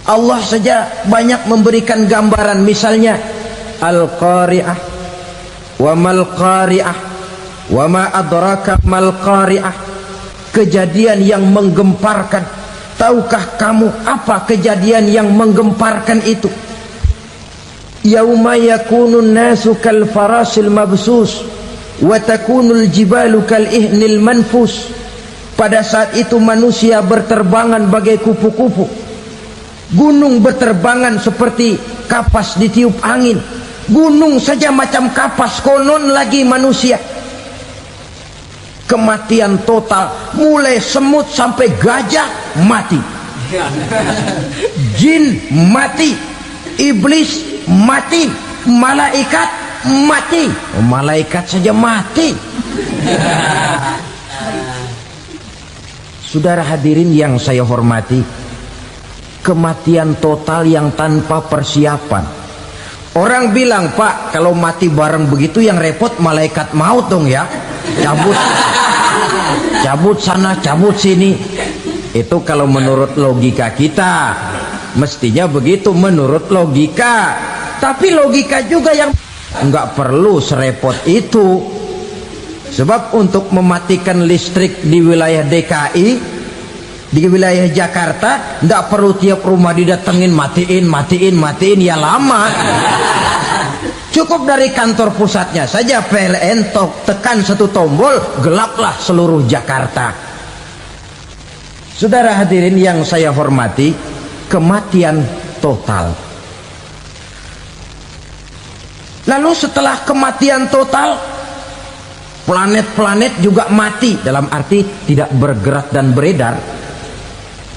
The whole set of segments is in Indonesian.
Allah saja banyak memberikan gambaran, misalnya Al-Qari'ah, wa mal qari'ah, wa ma adraka mal qari'ah. Kejadian yang menggemparkan. Tahukah kamu apa kejadian yang menggemparkan itu? Yauma yakunun nasu kal farasil mabsus wa takunul jibalu kal ihnil manfus. Pada saat itu manusia berterbangan bagai kupu-kupu, gunung berterbangan seperti kapas ditiup angin. Gunung saja macam kapas, konon lagi manusia. Kematian total, mulai semut sampai gajah mati, jin mati, iblis mati, malaikat mati. Malaikat saja mati. Saudara hadirin yang saya hormati, kematian total yang tanpa persiapan. Orang bilang, Pak, kalau mati bareng begitu yang repot malaikat maut dong ya. Cabut sana, cabut sini. Itu kalau menurut logika kita, mestinya begitu menurut logika. Tapi logika juga yang nggak perlu serepot itu. Sebab untuk mematikan listrik di wilayah DKI, di wilayah Jakarta, nggak perlu tiap rumah didatengin matiin, ya lama. Cukup dari kantor pusatnya saja PLN tekan satu tombol, gelaplah seluruh Jakarta. Saudara hadirin yang saya hormati, kematian total. Lalu setelah kematian total, planet-planet juga mati, dalam arti tidak bergerak dan beredar.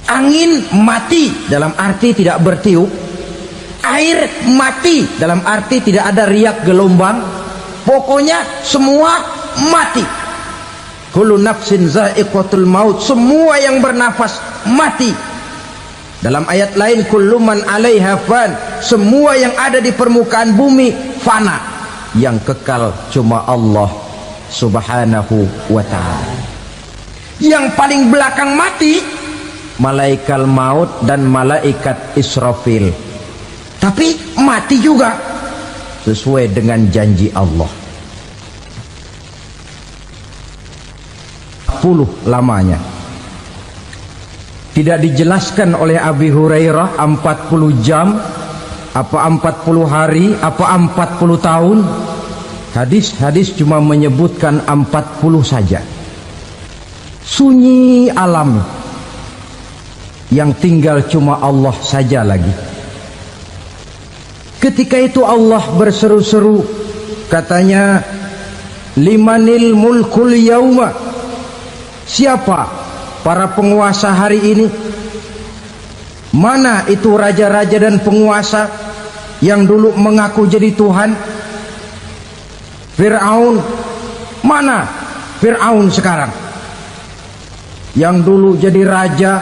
Angin mati, dalam arti tidak bertiup. Air mati, dalam arti tidak ada riak gelombang. Pokoknya semua mati. Kullu nafsin za'iqatul maut, semua yang bernafas mati. Dalam ayat lain, kullu man 'alaiha fan, semua yang ada di permukaan bumi fana. Yang kekal cuma Allah Subhanahu wa ta'ala. Yang paling belakang mati malaikat maut dan malaikat Israfil. Tapi mati juga sesuai dengan janji Allah. 40 lamanya. Tidak dijelaskan oleh Abi Hurairah 40 jam, apa 40 hari, apa 40 tahun. Hadis-hadis cuma menyebutkan 40 saja. Sunyi alam, yang tinggal cuma Allah saja lagi. Ketika itu Allah berseru-seru, katanya, limanil mulkul yauma, siapa para penguasa hari ini? Mana itu raja-raja dan penguasa yang dulu mengaku jadi Tuhan? Fir'aun, mana Fir'aun sekarang? Yang dulu jadi raja,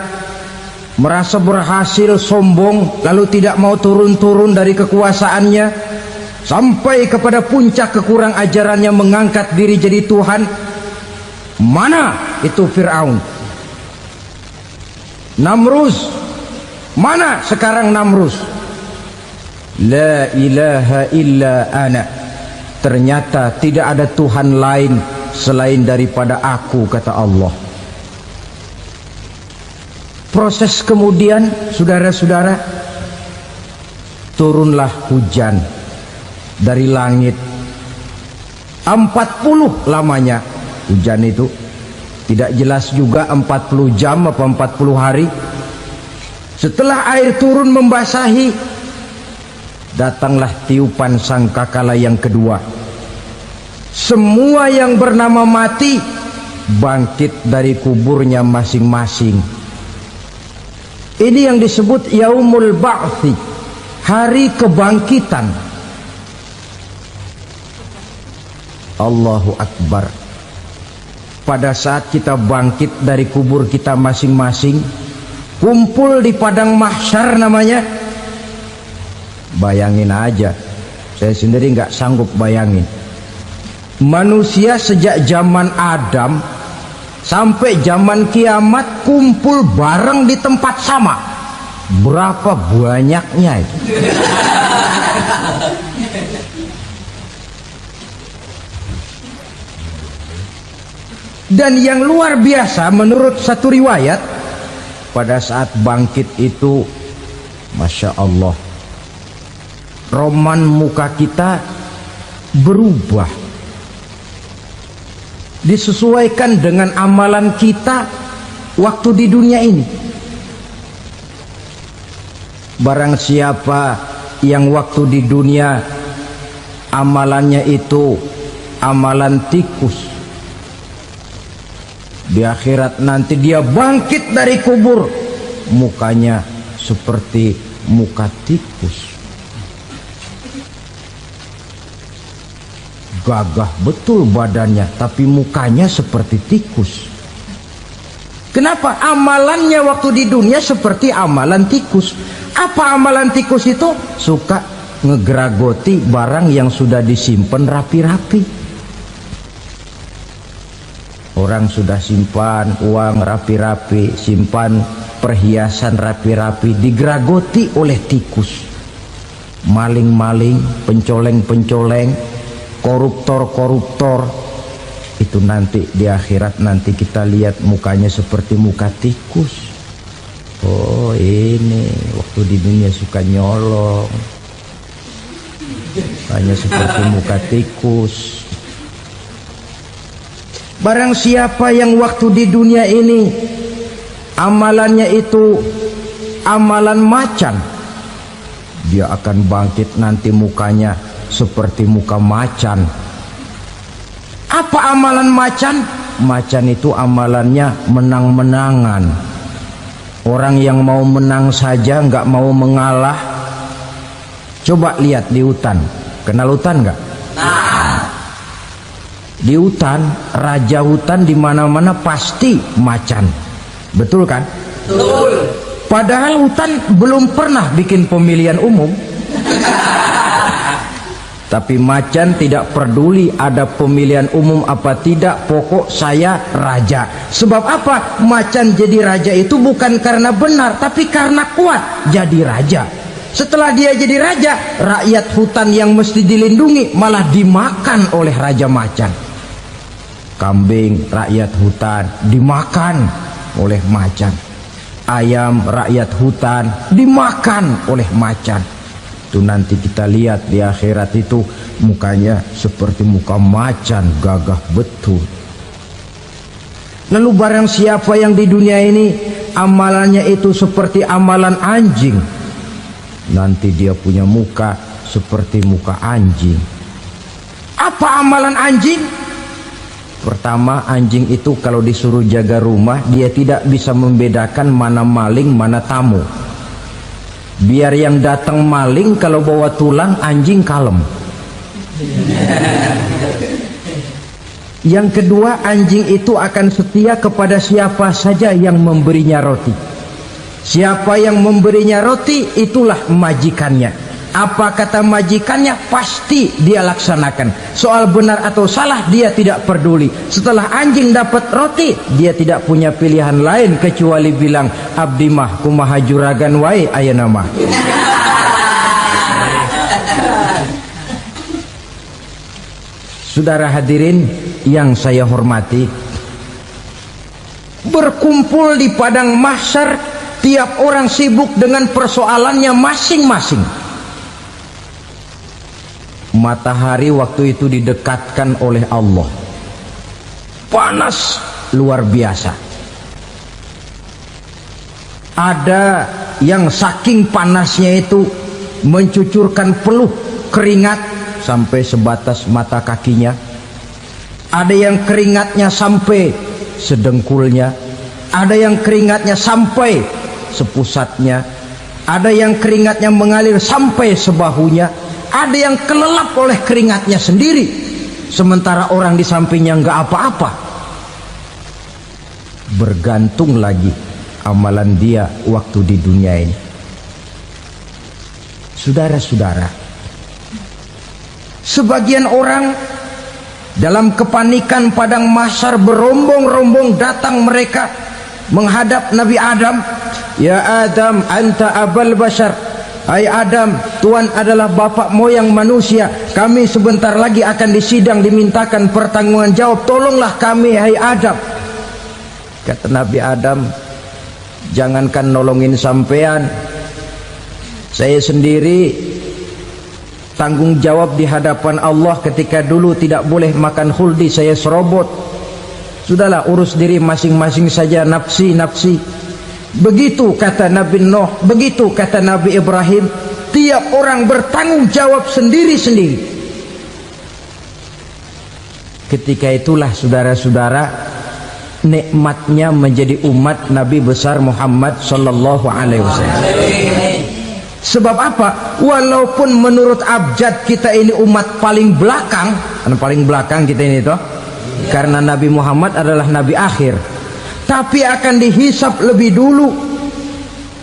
merasa berhasil, sombong, lalu tidak mau turun-turun dari kekuasaannya, sampai kepada puncak kekurang ajarannya mengangkat diri jadi Tuhan. Mana itu Fir'aun? Namrus, mana sekarang Namrus? La ilaha illa ana, ternyata tidak ada Tuhan lain selain daripada aku, kata Allah. Proses kemudian, saudara-saudara, turunlah hujan dari langit. 40 lamanya hujan itu. Tidak jelas juga 40 jam apa 40 hari. Setelah air turun membasahi, datanglah tiupan sangkakala yang kedua. Semua yang bernama mati bangkit dari kuburnya masing-masing. Ini yang disebut Yaumul Ba'thi, hari kebangkitan. Allahu Akbar. Pada saat kita bangkit dari kubur kita masing-masing, kumpul di padang mahsyar namanya. Bayangin aja, saya sendiri nggak sanggup bayangin. Manusia sejak zaman Adam sampai zaman kiamat kumpul bareng di tempat sama. Berapa banyaknya itu? Dan yang luar biasa menurut satu riwayat, pada saat bangkit itu, Masya Allah, roman muka kita berubah, disesuaikan dengan amalan kita waktu di dunia ini. Barang siapa yang waktu di dunia amalannya itu amalan tikus, di akhirat nanti dia bangkit dari kubur, mukanya seperti muka tikus. Gagah betul badannya, tapi mukanya seperti tikus. Kenapa? Amalannya waktu di dunia seperti amalan tikus. Apa amalan tikus itu? Suka ngegeragoti barang yang sudah disimpan rapi-rapi. Orang sudah simpan uang rapi-rapi, simpan perhiasan rapi-rapi, digeragoti oleh tikus. Maling-maling, pencoleng-pencoleng, koruptor-koruptor, itu nanti di akhirat nanti kita lihat mukanya seperti muka tikus. Oh, ini waktu di dunia suka nyolong, hanya seperti muka tikus. Barang siapa yang waktu di dunia ini amalannya itu amalan macan, dia akan bangkit nanti mukanya seperti muka macan. Apa amalan macan? Macan itu amalannya menang-menangan. Orang yang mau menang saja nggak mau mengalah. Coba lihat di hutan, kenal hutan nggak? Di hutan, raja hutan di mana-mana pasti macan, betul kan? Betul. Padahal hutan belum pernah bikin pemilihan umum. Tapi macan tidak peduli ada pemilihan umum apa tidak, pokok saya raja. Sebab apa? Macan jadi raja itu bukan karena benar, tapi karena kuat jadi raja. Setelah dia jadi raja, rakyat hutan yang mesti dilindungi malah dimakan oleh raja macan. Kambing rakyat hutan dimakan oleh macan. Ayam rakyat hutan dimakan oleh macan. Itu nanti kita lihat di akhirat itu mukanya seperti muka macan, gagah betul. Lalu barang siapa yang di dunia ini amalannya itu seperti amalan anjing, nanti dia punya muka seperti muka anjing. Apa amalan anjing? Pertama, anjing itu kalau disuruh jaga rumah, dia tidak bisa membedakan mana maling mana tamu. Biar yang datang maling kalau bawa tulang, anjing kalem. Yang kedua, anjing itu akan setia kepada siapa saja yang memberinya roti. Siapa yang memberinya roti, itulah majikannya. Apa kata majikannya, pasti dia laksanakan. Soal benar atau salah dia tidak peduli. Setelah anjing dapat roti, dia tidak punya pilihan lain kecuali bilang, abdi mah kumaha juragan wae ayeuna mah. Saudara hadirin yang saya hormati, berkumpul di padang mahsyar, tiap orang sibuk dengan persoalannya masing-masing. Matahari waktu itu didekatkan oleh Allah, panas luar biasa. Ada yang saking panasnya itu mencucurkan peluh keringat sampai sebatas mata kakinya. Ada yang keringatnya sampai sedengkulnya. Ada yang keringatnya sampai sepusatnya. Ada yang keringatnya mengalir sampai sebahunya. Ada yang kelelap oleh keringatnya sendiri, sementara orang di sampingnya nggak apa-apa. Bergantung lagi amalan dia waktu di dunia ini. Saudara-saudara, sebagian orang dalam kepanikan padang mahsyar berombong-rombong datang mereka menghadap Nabi Adam. ya Adam anta abal bashar, hai Adam, Tuhan adalah bapak moyang manusia, kami sebentar lagi akan disidang, dimintakan pertanggungan jawab, tolonglah kami hai Adam. Kata Nabi Adam, jangankan nolongin sampean, saya sendiri tanggung jawab di hadapan Allah ketika dulu tidak boleh makan khuldi, saya serobot. Sudahlah, urus diri masing-masing saja, nafsi. Begitu kata Nabi Nuh, begitu kata Nabi Ibrahim, tiap orang bertanggung jawab sendiri-sendiri. Ketika itulah saudara-saudara, nikmatnya menjadi umat Nabi besar Muhammad sallallahu alaihi wasallam. Sebab apa? Walaupun menurut abjad kita ini umat paling belakang, paling belakang kita ini toh, karena Nabi Muhammad adalah Nabi akhir, tapi akan dihisap lebih dulu,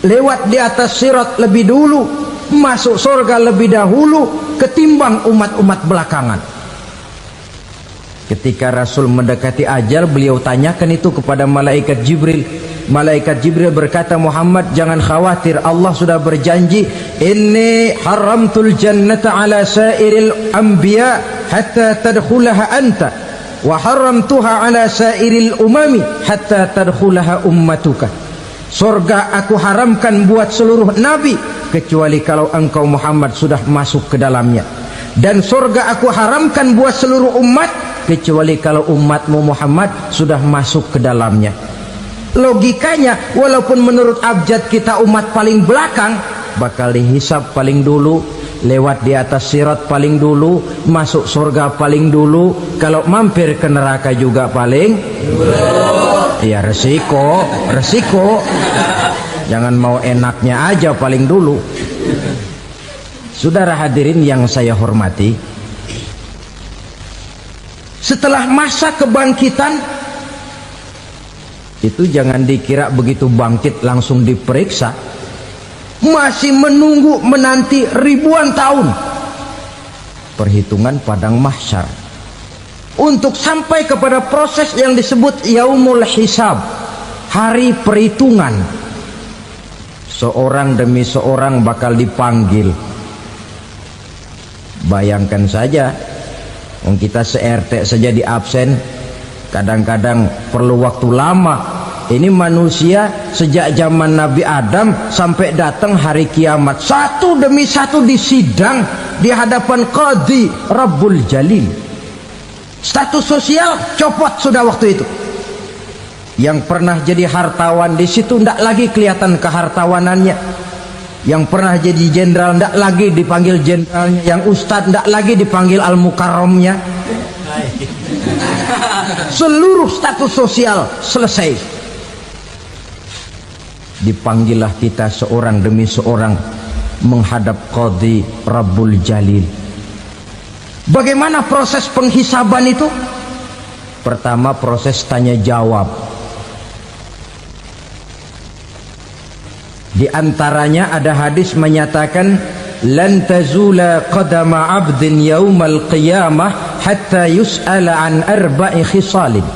lewat di atas sirat lebih dulu, masuk surga lebih dahulu ketimbang umat-umat belakangan. Ketika Rasul mendekati ajal, beliau tanyakan itu kepada malaikat Jibril. Malaikat Jibril berkata, Muhammad jangan khawatir, Allah sudah berjanji, inni haramtul jannata ala sairil anbiya hatta tadkhulaha anta wa haramtuha ala sairil umami hatta tadkhulaha ummatuka. Surga aku haramkan buat seluruh nabi kecuali kalau engkau Muhammad sudah masuk ke dalamnya, dan surga aku haramkan buat seluruh umat kecuali kalau umatmu Muhammad sudah masuk ke dalamnya. Logikanya, walaupun menurut abjad kita umat paling belakang, bakal dihisap paling dulu, lewat di atas sirat paling dulu, masuk surga paling dulu, kalau mampir ke neraka juga paling ya resiko. Jangan mau enaknya aja paling dulu. Saudara hadirin yang saya hormati, setelah masa kebangkitan itu jangan dikira begitu bangkit langsung diperiksa, masih menunggu menanti ribuan tahun perhitungan padang mahsyar untuk sampai kepada proses yang disebut yaumul hisab, hari perhitungan. Seorang demi seorang bakal dipanggil. Bayangkan saja, kita se-RT saja di absen, kadang-kadang perlu waktu lama. Ini manusia sejak zaman Nabi Adam sampai datang hari kiamat, satu demi satu disidang di hadapan Qadhi Rabbul Jalil. Status sosial copot sudah waktu itu. Yang pernah jadi hartawan di situ tidak lagi kelihatan kehartawanannya. Yang pernah jadi jenderal tidak lagi dipanggil jenderalnya. Yang ustadz tidak lagi dipanggil al-mukarramnya. Seluruh status sosial selesai. Dipanggillah kita seorang demi seorang menghadap Qadhi Rabbul Jalil. Bagaimana proses penghisaban itu? Pertama, proses tanya jawab. Di antaranya ada hadis menyatakan, lan tazula qadama 'abdin yaumal qiyamah hatta yus'ala an arba'i khisalin.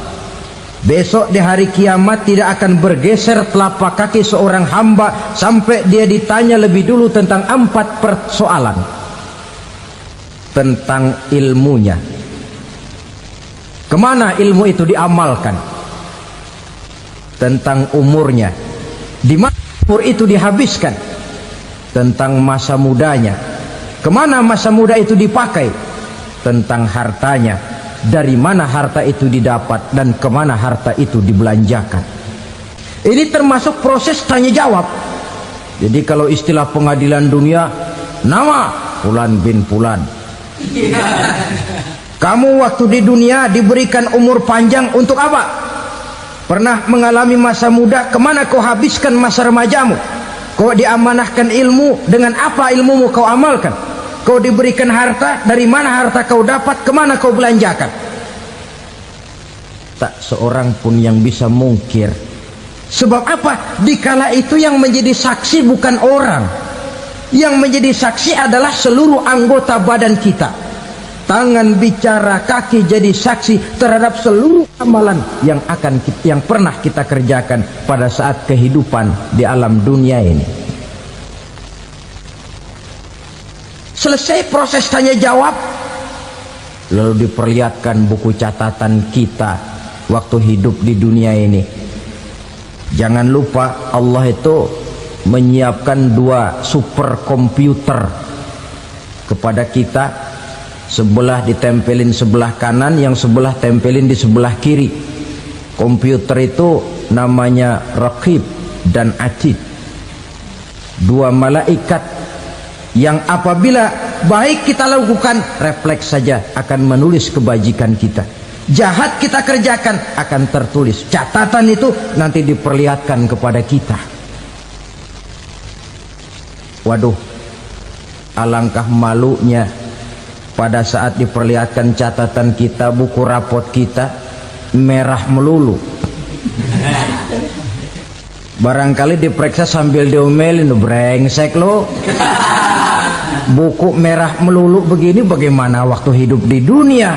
Besok di hari kiamat tidak akan bergeser telapak kaki seorang hamba sampai dia ditanya lebih dulu tentang 4 persoalan. Tentang ilmunya, kemana ilmu itu diamalkan. Tentang umurnya, di mana umur itu dihabiskan. Tentang masa mudanya, kemana masa muda itu dipakai. Tentang hartanya, dari mana harta itu didapat dan kemana harta itu dibelanjakan. Ini termasuk proses tanya jawab. Jadi kalau istilah pengadilan dunia, nama Fulan bin Fulan. Kamu waktu di dunia diberikan umur panjang untuk apa? Pernah mengalami masa muda, kemana kau habiskan masa remajamu? Kau diamanahkan ilmu, dengan apa ilmumu kau amalkan? Kau diberikan harta, dari mana harta kau dapat, kemana kau belanjakan? Tak seorang pun yang bisa mungkir. Sebab apa? Dikala itu yang menjadi saksi bukan orang. Yang menjadi saksi adalah seluruh anggota badan kita. tangan bicara, kaki jadi saksi terhadap seluruh amalan yang pernah kita kerjakan pada saat kehidupan di alam dunia ini. Selesai proses tanya jawab, lalu diperlihatkan buku catatan kita waktu hidup di dunia ini. Jangan lupa Allah itu menyiapkan 2 superkomputer kepada kita, sebelah ditempelin sebelah kanan, yang sebelah tempelin di sebelah kiri. Komputer itu namanya Raqib dan Atid, 2 malaikat yang apabila baik kita lakukan, refleks saja akan menulis kebajikan kita. Jahat kita kerjakan, akan tertulis. Catatan itu nanti diperlihatkan kepada kita. Waduh, alangkah malunya pada saat diperlihatkan catatan kita, buku rapot kita merah melulu. Barangkali diperiksa sambil diomelin, brengsek lo. Buku merah melulu begini, bagaimana waktu hidup di dunia?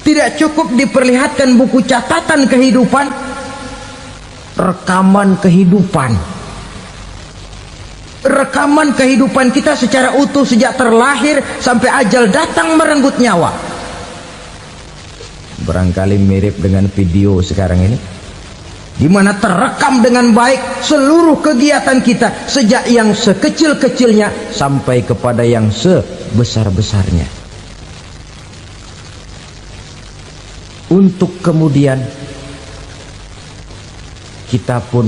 Tidak cukup diperlihatkan buku catatan kehidupan, rekaman kehidupan. Rekaman kehidupan kita secara utuh sejak terlahir sampai ajal datang merenggut nyawa. Barangkali mirip dengan video sekarang ini, di mana terekam dengan baik seluruh kegiatan kita, sejak yang sekecil-kecilnya sampai kepada yang sebesar-besarnya. Untuk kemudian kita pun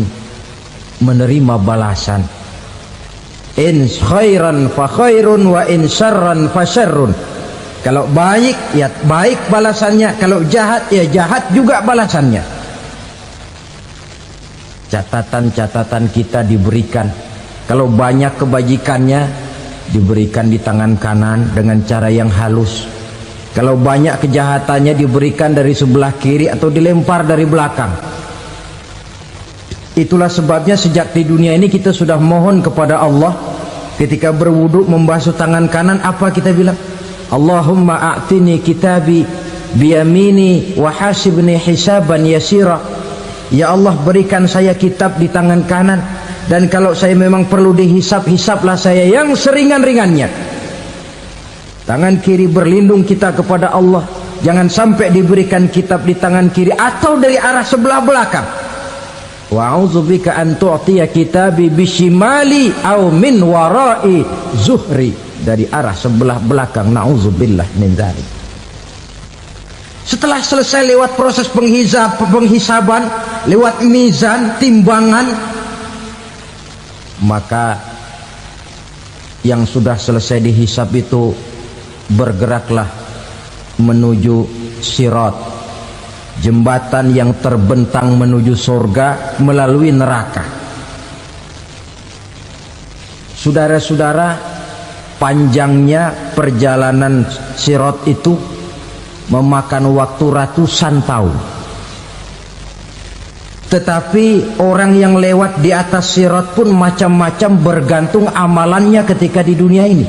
menerima balasan. In khairan fa khairun wa in syarran fa syarrun. Kalau baik ya baik balasannya, kalau jahat ya jahat juga balasannya. Catatan-catatan kita diberikan. Kalau banyak kebajikannya diberikan di tangan kanan dengan cara yang halus. Kalau banyak kejahatannya diberikan dari sebelah kiri atau dilempar dari belakang. Itulah sebabnya sejak di dunia ini kita sudah mohon kepada Allah, ketika berwudu membasuh tangan kanan, apa kita bilang? Allahumma a'tini kitabi biyamini wa hasibni hisaban yasira. Ya Allah, berikan saya kitab di tangan kanan, dan kalau saya memang perlu dihisap, hisaplah saya yang seringan-ringannya. Tangan kiri berlindung kita kepada Allah, jangan sampai diberikan kitab di tangan kiri atau dari arah sebelah belakang. Wa a'udzubika an tu'tiya kitabi bishimali aw min wara'i zuhri, dari arah sebelah belakang. Na'udzubillah min dzalik. Setelah selesai lewat proses penghisaban, lewat mizan, timbangan, maka yang sudah selesai dihisab itu bergeraklah menuju sirat, jembatan yang terbentang menuju surga melalui neraka. Saudara-saudara, panjangnya perjalanan sirat itu memakan waktu ratusan tahun. Tetapi orang yang lewat di atas sirat pun macam-macam, bergantung amalannya ketika di dunia ini.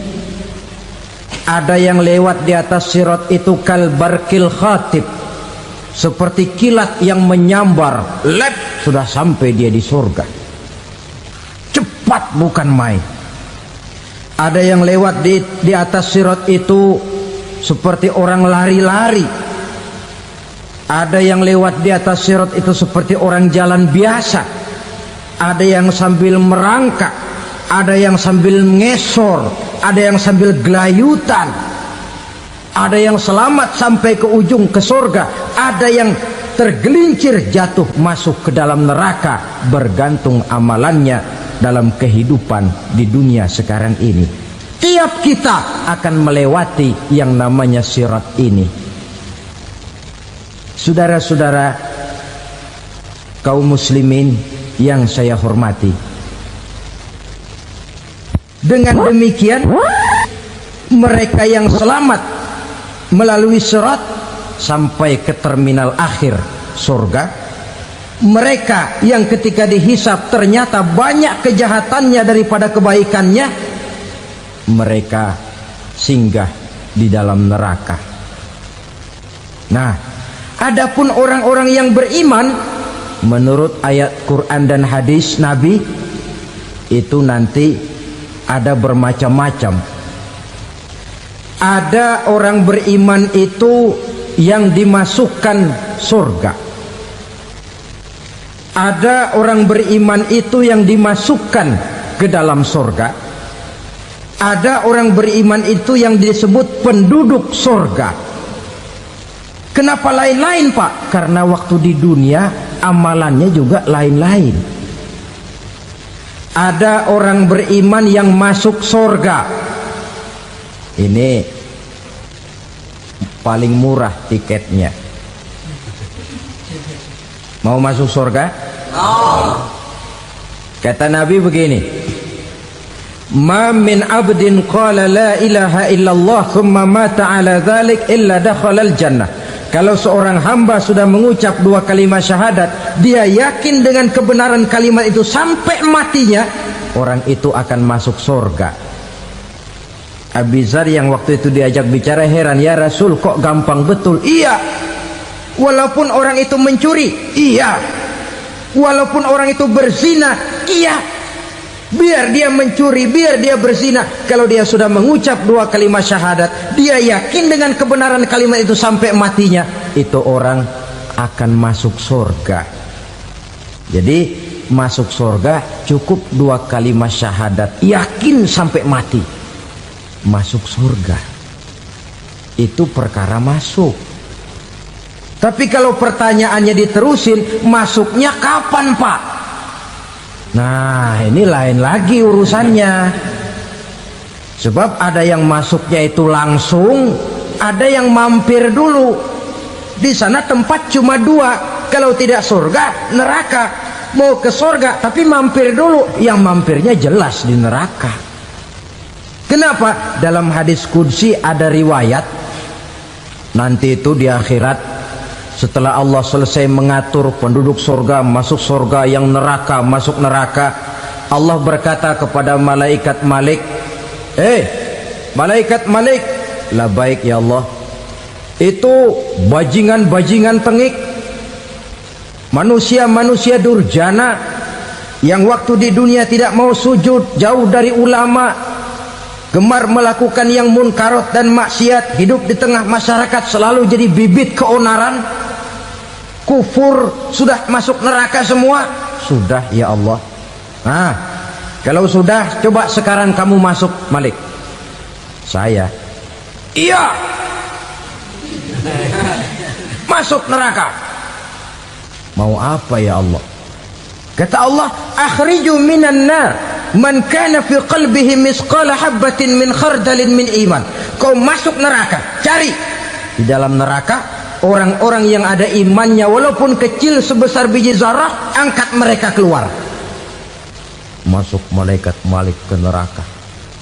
Ada yang lewat di atas sirat itu kal barqil khatib, seperti kilat yang menyambar, lep, sudah sampai dia di surga. Cepat bukan main. Ada yang lewat di atas sirat itu seperti orang lari-lari. Ada yang lewat di atas sirat itu seperti orang jalan biasa. Ada yang sambil merangkak, ada yang sambil ngesor, ada yang sambil gelayutan, ada yang selamat sampai ke ujung ke surga, ada yang tergelincir jatuh masuk ke dalam neraka, bergantung amalannya dalam kehidupan di dunia sekarang ini. Tiap kita akan melewati yang namanya sirat ini. Saudara-saudara kaum muslimin yang saya hormati, dengan demikian mereka yang selamat melalui sirat sampai ke terminal akhir surga, mereka yang ketika dihisab ternyata banyak kejahatannya daripada kebaikannya, mereka singgah di dalam neraka. Nah, adapun orang-orang yang beriman menurut ayat Quran dan hadis Nabi itu nanti ada bermacam-macam. Ada orang beriman itu yang dimasukkan surga. Ada orang beriman itu yang dimasukkan ke dalam surga. Ada orang beriman itu yang disebut penduduk surga. Kenapa lain-lain, Pak? Karena waktu di dunia amalannya juga lain-lain. Ada orang beriman yang masuk surga. Ini paling murah tiketnya. Mau masuk surga? Kata Nabi begini, ma min abdin qala la ilaha illallah thumma mata ala dhalik illa dakhalal jannah. Kalau seorang hamba sudah mengucap dua kalimat syahadat, dia yakin dengan kebenaran kalimat itu sampai matinya, orang itu akan masuk surga. Abi Dzar yang waktu itu diajak bicara heran, ya Rasul kok gampang betul? Iya, walaupun orang itu mencuri, iya, walaupun orang itu berzina, iya. Biar dia mencuri, biar dia berzina, kalau dia sudah mengucap dua kalimat syahadat, dia yakin dengan kebenaran kalimat itu sampai matinya, itu orang akan masuk surga. Jadi masuk surga cukup dua kalimat syahadat, yakin sampai mati, masuk surga. Itu perkara masuk. Tapi kalau pertanyaannya diterusin, masuknya kapan, Pak? Nah, ini lain lagi urusannya. Sebab ada yang masuknya itu langsung, ada yang mampir dulu. Di sana tempat cuma dua, kalau tidak surga, neraka. Mau ke surga tapi mampir dulu, yang mampirnya jelas di neraka. Kenapa? Dalam hadis qudsi ada riwayat, nanti itu di akhirat, setelah Allah selesai mengatur penduduk surga masuk surga, yang neraka masuk neraka, Allah berkata kepada malaikat Malik, malaikat Malik, labaik ya Allah. Itu bajingan-bajingan tengik, manusia-manusia durjana yang waktu di dunia tidak mau sujud, jauh dari ulama, gemar melakukan yang munkarat dan maksiat, hidup di tengah masyarakat selalu jadi bibit keonaran, kufur, sudah masuk neraka semua. Sudah ya Allah. Nah, kalau sudah, coba sekarang kamu masuk, Malik. Saya, iya, masuk neraka. Mau apa ya Allah? Kata Allah, akhriju minan nar man kana fi qalbihi misqala habatin min khardalin min iman. Kau masuk neraka, cari di dalam neraka orang-orang yang ada imannya walaupun kecil sebesar biji zarah, angkat mereka keluar. Masuk malaikat Malik ke neraka,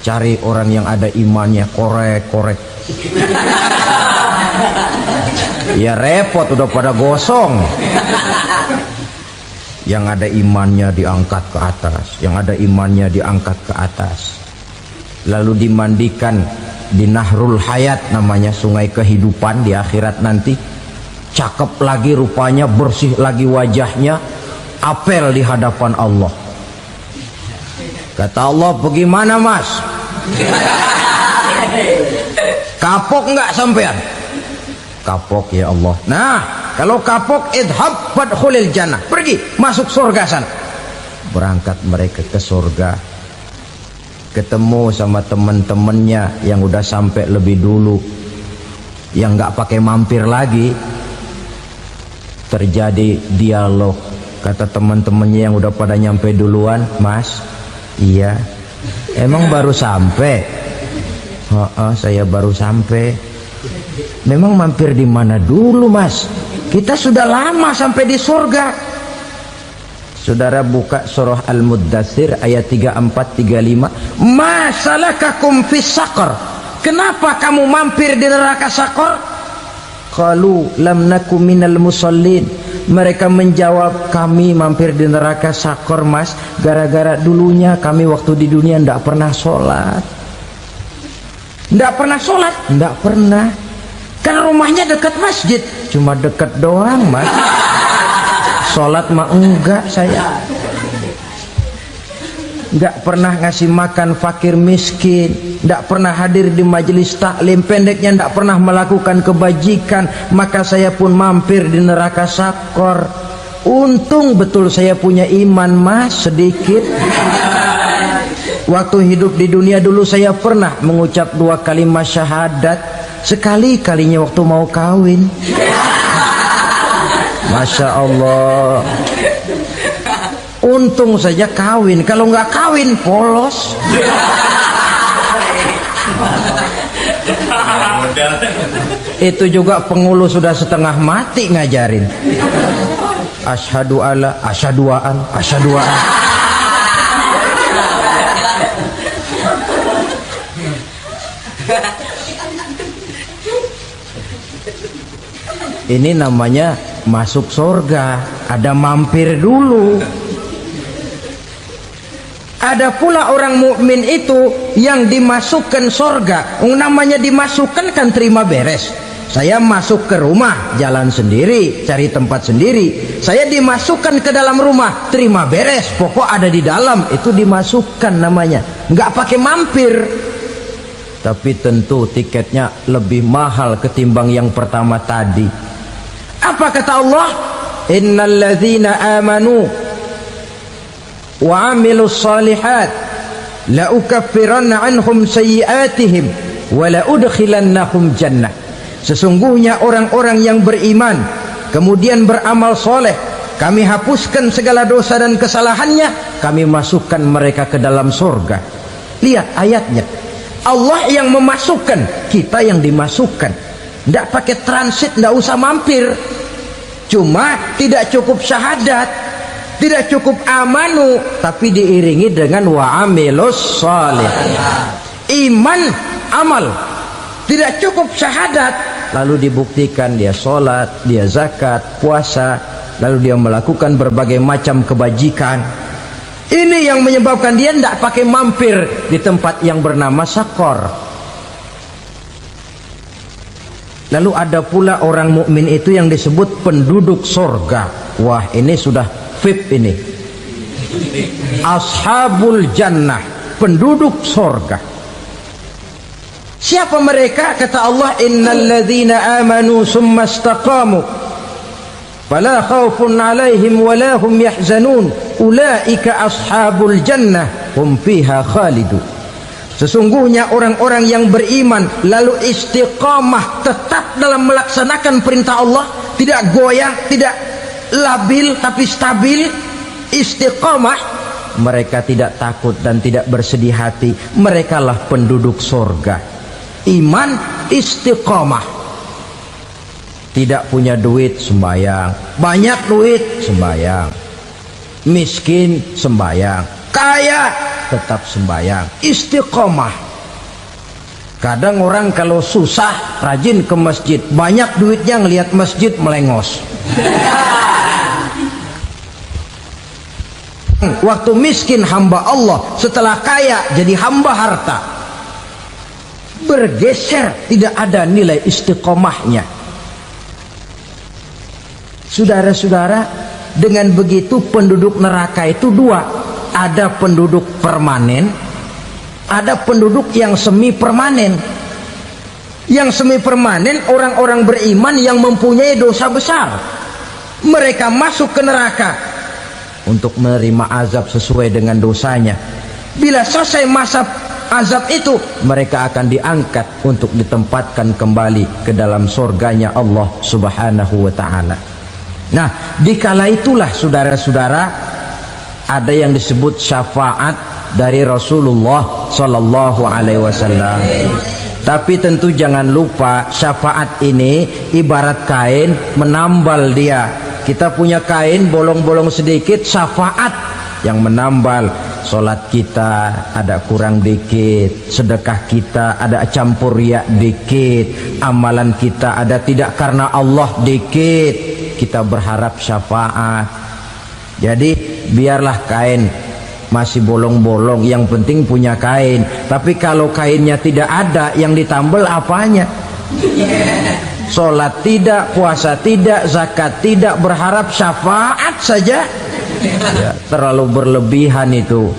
cari orang yang ada imannya, korek-korek. Ya repot, udah pada gosong. Yang ada imannya diangkat ke atas, yang ada imannya diangkat ke atas, lalu dimandikan di Nahrul Hayat, namanya sungai kehidupan di akhirat nanti. Cakep lagi rupanya, bersih lagi wajahnya, apel di hadapan Allah. Kata Allah, bagaimana Mas? Kapok nggak sampean? Kapok ya Allah. Nah, kalau kapok, idhab fadkhulil jannah, pergi masuk surga sana. Berangkat mereka ke surga, ketemu sama teman-temannya yang udah sampai lebih dulu, yang nggak pakai mampir lagi. Terjadi dialog. Kata teman-temannya yang udah pada nyampe duluan, Mas, iya, emang baru sampai? Saya baru sampai. Memang mampir di mana dulu, Mas? Kita sudah lama sampai di surga. Saudara buka surah Al-Muddatsir ayat 34-35. Ma salakakum fis saqar? Kenapa kamu mampir di neraka Saqar? Qalu lam naku minal musallin. Mereka menjawab, kami mampir di neraka Saqar, Mas, gara-gara dulunya kami waktu di dunia tidak pernah sholat. Nggak pernah sholat? Nggak pernah. Kan rumahnya dekat masjid, cuma dekat doang mas. Sholat mah enggak saya. Nggak pernah ngasih makan fakir miskin, nggak pernah hadir di majelis taklim, pendeknya nggak pernah melakukan kebajikan, maka saya pun mampir di neraka sakor. Untung betul saya punya iman mas sedikit. Waktu hidup di dunia dulu saya pernah mengucap 2 kalimat syahadat, sekali-kalinya waktu mau kawin. Masya Allah. Untung saja kawin, kalau nggak kawin polos. Itu juga pengulu sudah setengah mati ngajarin. Asyhadu alla, asyaduaan, asyaduaan. Ini namanya masuk surga, ada mampir dulu. Ada pula orang mukmin itu yang dimasukkan surga. Namanya dimasukkan kan terima beres. Saya masuk ke rumah, jalan sendiri, cari tempat sendiri. Saya dimasukkan ke dalam rumah, terima beres, pokok ada di dalam, itu dimasukkan namanya. Nggak pakai mampir. Tapi tentu tiketnya lebih mahal ketimbang yang pertama tadi. Apa kata Allah? Innal ladzina amanu wa amilus salihat la ukaffiranna anhum sayyi'atihim wa la udkhilannahum jannah. Sesungguhnya orang-orang yang beriman kemudian beramal soleh, kami hapuskan segala dosa dan kesalahannya, kami masukkan mereka ke dalam surga. Lihat ayatnya, Allah yang memasukkan, kita yang dimasukkan. Tidak pakai transit, tidak usah mampir. Cuma tidak cukup syahadat, tidak cukup amanu, tapi diiringi dengan wa amilus salih. Iman, amal. Tidak cukup syahadat, lalu dibuktikan dia sholat, dia zakat, puasa, lalu dia melakukan berbagai macam kebajikan. Ini yang menyebabkan dia tidak pakai mampir di tempat yang bernama sakor. Lalu ada pula orang mukmin itu yang disebut penduduk surga. Wah, ini sudah VIP ini. Ashabul jannah, penduduk surga. Siapa mereka? Kata Allah, innal ladzina amanu summa istaqamu fala khaufun alaihim wala hum yahzanun ulaika ashabul jannah hum fiha khalidun. Sesungguhnya orang-orang yang beriman lalu istiqamah, tetap dalam melaksanakan perintah Allah, tidak goyah, tidak labil tapi stabil, istiqamah, mereka tidak takut dan tidak bersedih hati. Merekalah penduduk surga. Iman, istiqamah. Tidak punya duit, sembahyang. Banyak duit, sembahyang. Miskin, sembahyang. Kaya, tetap sembahyang. Istiqamah. Kadang orang kalau susah rajin ke masjid, banyak duitnya ngelihat masjid melengos. Waktu miskin hamba Allah, setelah kaya jadi hamba harta. Bergeser, tidak ada nilai istiqomahnya. Saudara-saudara, dengan begitu penduduk neraka itu dua. Ada penduduk permanen, ada penduduk yang semi permanen. Yang semi permanen orang-orang beriman yang mempunyai dosa besar. Mereka masuk ke neraka untuk menerima azab sesuai dengan dosanya. Bila selesai masa azab itu, mereka akan diangkat untuk ditempatkan kembali ke dalam surganya Allah Subhanahu wa ta'ala. Nah, dikala itulah saudara-saudara, ada yang disebut syafaat dari Rasulullah Sallallahu Alaihi Wasallam. Tapi tentu jangan lupa, syafaat ini ibarat kain menambal dia. Kita punya kain bolong-bolong sedikit, syafaat yang menambal. Solat kita ada kurang dikit, sedekah kita ada campur riak dikit, amalan kita ada tidak karena Allah dikit, kita berharap syafaat. Jadi biarlah kain masih bolong-bolong, yang penting punya kain. Tapi kalau kainnya tidak ada, yang ditambal apanya? Sholat tidak, puasa tidak, zakat tidak, berharap syafaat saja. Ya, terlalu berlebihan itu.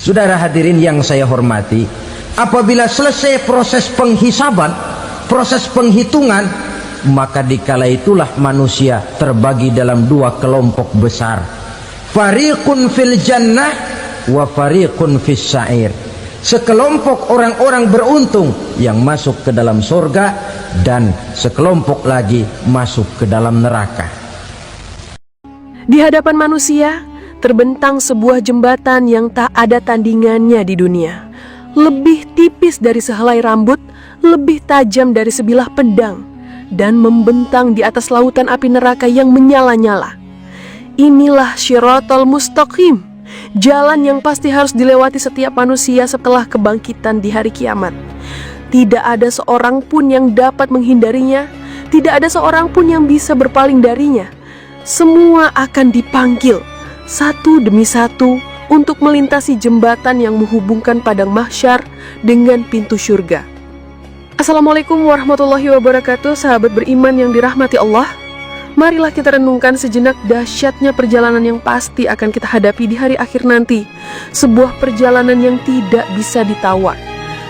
Saudara hadirin yang saya hormati, apabila selesai proses penghisaban, proses penghitungan, maka dikala itulah manusia terbagi dalam dua kelompok besar. Fariqun fil jannah wa fariqun fis sa'ir. Sekelompok orang-orang beruntung yang masuk ke dalam surga, dan sekelompok lagi masuk ke dalam neraka. Di hadapan manusia terbentang sebuah jembatan yang tak ada tandingannya di dunia. Lebih tipis dari sehelai rambut, lebih tajam dari sebilah pedang, dan membentang di atas lautan api neraka yang menyala-nyala. Inilah Syiratal Mustaqim, jalan yang pasti harus dilewati setiap manusia setelah kebangkitan di hari kiamat. Tidak ada seorang pun yang dapat menghindarinya, tidak ada seorang pun yang bisa berpaling darinya. Semua akan dipanggil satu demi satu untuk melintasi jembatan yang menghubungkan padang mahsyar dengan pintu surga. Assalamualaikum warahmatullahi wabarakatuh, sahabat beriman yang dirahmati Allah. Marilah kita renungkan sejenak dahsyatnya perjalanan yang pasti akan kita hadapi di hari akhir nanti. Sebuah perjalanan yang tidak bisa ditawar.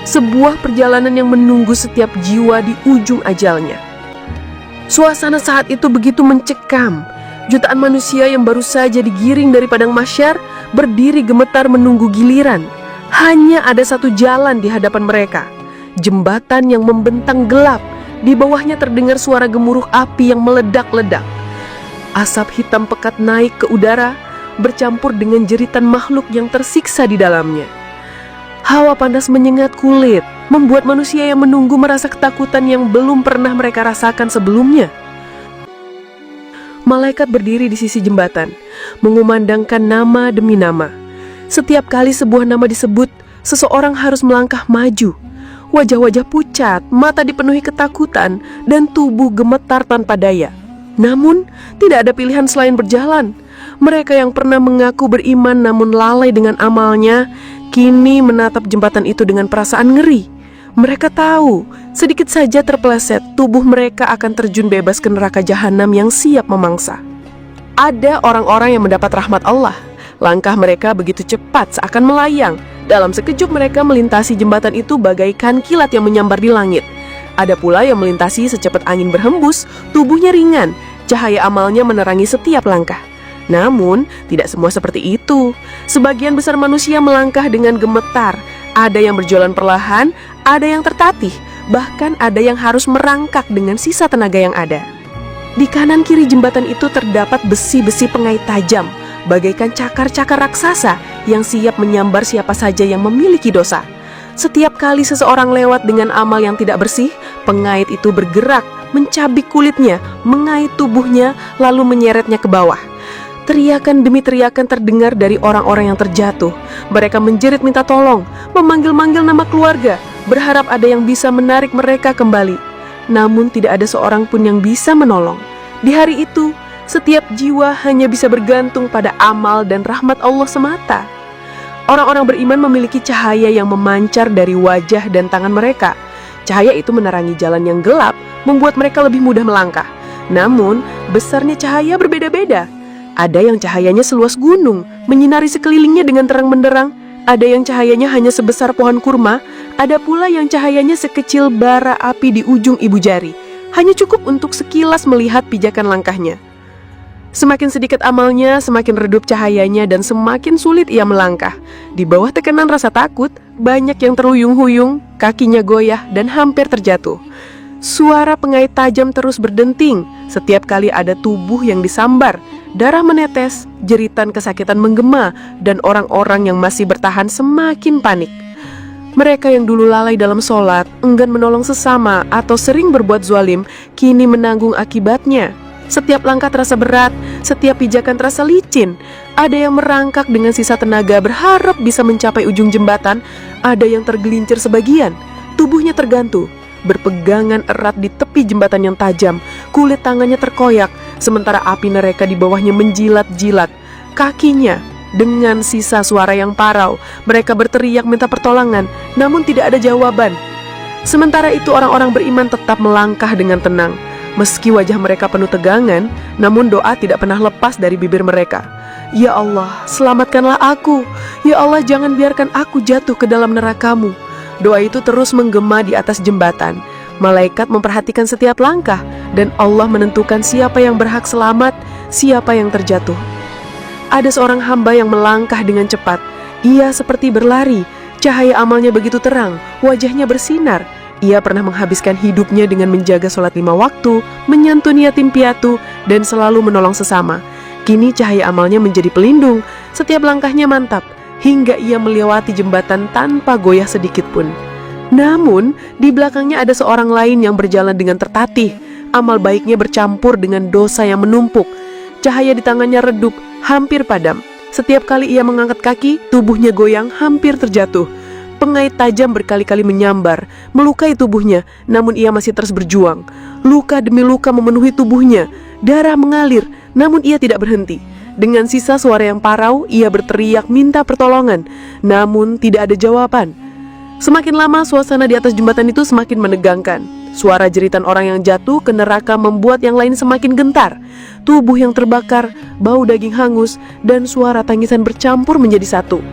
Sebuah perjalanan yang menunggu setiap jiwa di ujung ajalnya. Suasana saat itu begitu mencekam. Jutaan manusia yang baru saja digiring dari padang mahsyar berdiri gemetar menunggu giliran. Hanya ada satu jalan di hadapan mereka. Jembatan yang membentang gelap. Di bawahnya terdengar suara gemuruh api yang meledak-ledak. Asap hitam pekat naik ke udara, bercampur dengan jeritan makhluk yang tersiksa di dalamnya. Hawa panas menyengat kulit, membuat manusia yang menunggu merasa ketakutan yang belum pernah mereka rasakan sebelumnya. Malaikat berdiri di sisi jembatan, mengumandangkan nama demi nama. Setiap kali sebuah nama disebut, seseorang harus melangkah maju. Wajah-wajah pucat, mata dipenuhi ketakutan, dan tubuh gemetar tanpa daya. Namun, tidak ada pilihan selain berjalan. Mereka yang pernah mengaku beriman namun lalai dengan amalnya, kini menatap jembatan itu dengan perasaan ngeri. Mereka tahu, sedikit saja terpeleset, tubuh mereka akan terjun bebas ke neraka jahanam yang siap memangsa. Ada orang-orang yang mendapat rahmat Allah. Langkah mereka begitu cepat seakan melayang. Dalam sekejap mereka melintasi jembatan itu bagaikan kilat yang menyambar di langit. Ada pula yang melintasi secepat angin berhembus, tubuhnya ringan, cahaya amalnya menerangi setiap langkah. Namun, tidak semua seperti itu. Sebagian besar manusia melangkah dengan gemetar. Ada yang berjalan perlahan, ada yang tertatih, bahkan ada yang harus merangkak dengan sisa tenaga yang ada. Di kanan kiri jembatan itu terdapat besi-besi pengait tajam, bagaikan cakar-cakar raksasa yang siap menyambar siapa saja yang memiliki dosa. Setiap kali seseorang lewat dengan amal yang tidak bersih, pengait itu bergerak, mencabik kulitnya, mengait tubuhnya, lalu menyeretnya ke bawah. Teriakan demi teriakan terdengar dari orang-orang yang terjatuh. Mereka menjerit minta tolong, memanggil-manggil nama keluarga, berharap ada yang bisa menarik mereka kembali. Namun tidak ada seorang pun yang bisa menolong. Di hari itu, setiap jiwa hanya bisa bergantung pada amal dan rahmat Allah semata. Orang-orang beriman memiliki cahaya yang memancar dari wajah dan tangan mereka. Cahaya itu menerangi jalan yang gelap, membuat mereka lebih mudah melangkah. Namun, besarnya cahaya berbeda-beda. Ada yang cahayanya seluas gunung, menyinari sekelilingnya dengan terang benderang. Ada yang cahayanya hanya sebesar pohon kurma. Ada pula yang cahayanya sekecil bara api di ujung ibu jari. Hanya cukup untuk sekilas melihat pijakan langkahnya. Semakin sedikit amalnya, semakin redup cahayanya, dan semakin sulit ia melangkah. Di bawah tekanan rasa takut, banyak yang terluyung-huyung, kakinya goyah, dan hampir terjatuh. Suara pengait tajam terus berdenting. Setiap kali ada tubuh yang disambar, darah menetes, jeritan kesakitan menggema, dan orang-orang yang masih bertahan semakin panik. Mereka yang dulu lalai dalam sholat, enggan menolong sesama, atau sering berbuat zalim, kini menanggung akibatnya. Setiap langkah terasa berat, setiap pijakan terasa licin. Ada yang merangkak dengan sisa tenaga berharap bisa mencapai ujung jembatan. Ada yang tergelincir sebagian, tubuhnya tergantung, berpegangan erat di tepi jembatan yang tajam. Kulit tangannya terkoyak, sementara api neraka di bawahnya menjilat-jilat. Kakinya Dengan sisa suara yang parau, mereka berteriak minta pertolongan, namun tidak ada jawaban. Sementara itu orang-orang beriman tetap melangkah dengan tenang. Meski wajah mereka penuh tegangan, namun doa tidak pernah lepas dari bibir mereka. Ya Allah, selamatkanlah aku. Ya Allah, jangan biarkan aku jatuh ke dalam neraka-Mu. Doa itu terus menggema di atas jembatan. Malaikat memperhatikan setiap langkah, dan Allah menentukan siapa yang berhak selamat, siapa yang terjatuh. Ada seorang hamba yang melangkah dengan cepat. Ia seperti berlari. Cahaya amalnya begitu terang, wajahnya bersinar. Ia pernah menghabiskan hidupnya dengan menjaga sholat 5 waktu, menyantuni yatim piatu, dan selalu menolong sesama. Kini cahaya amalnya menjadi pelindung. Setiap langkahnya mantap, hingga ia melewati jembatan tanpa goyah sedikit pun. Namun, di belakangnya ada seorang lain yang berjalan dengan tertatih. Amal baiknya bercampur dengan dosa yang menumpuk. Cahaya di tangannya redup, hampir padam. Setiap kali ia mengangkat kaki, tubuhnya goyang, hampir terjatuh. Pengait tajam berkali-kali menyambar, melukai tubuhnya, namun ia masih terus berjuang. Luka demi luka memenuhi tubuhnya, darah mengalir, namun ia tidak berhenti. Dengan sisa suara yang parau, ia berteriak minta pertolongan, namun tidak ada jawaban. Semakin lama, suasana di atas jembatan itu semakin menegangkan. Suara jeritan orang yang jatuh ke neraka membuat yang lain semakin gentar. Tubuh yang terbakar, bau daging hangus, dan suara tangisan bercampur menjadi satu.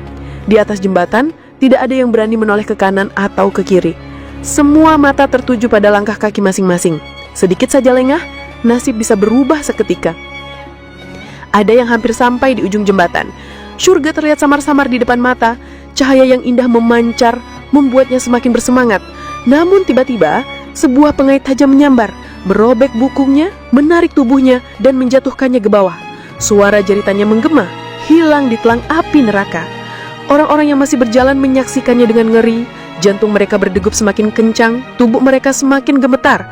Di atas jembatan, tidak ada yang berani menoleh ke kanan atau ke kiri. Semua mata tertuju pada langkah kaki masing-masing. Sedikit saja lengah, nasib bisa berubah seketika. Ada yang hampir sampai di ujung jembatan. Surga terlihat samar-samar di depan mata. Cahaya yang indah memancar, membuatnya semakin bersemangat. Namun tiba-tiba, sebuah pengait tajam menyambar, merobek bukungnya, menarik tubuhnya, dan menjatuhkannya ke bawah. Suara jeritannya menggema, hilang di telang api neraka. Orang-orang yang masih berjalan menyaksikannya dengan ngeri. Jantung mereka berdegup semakin kencang, tubuh mereka semakin gemetar.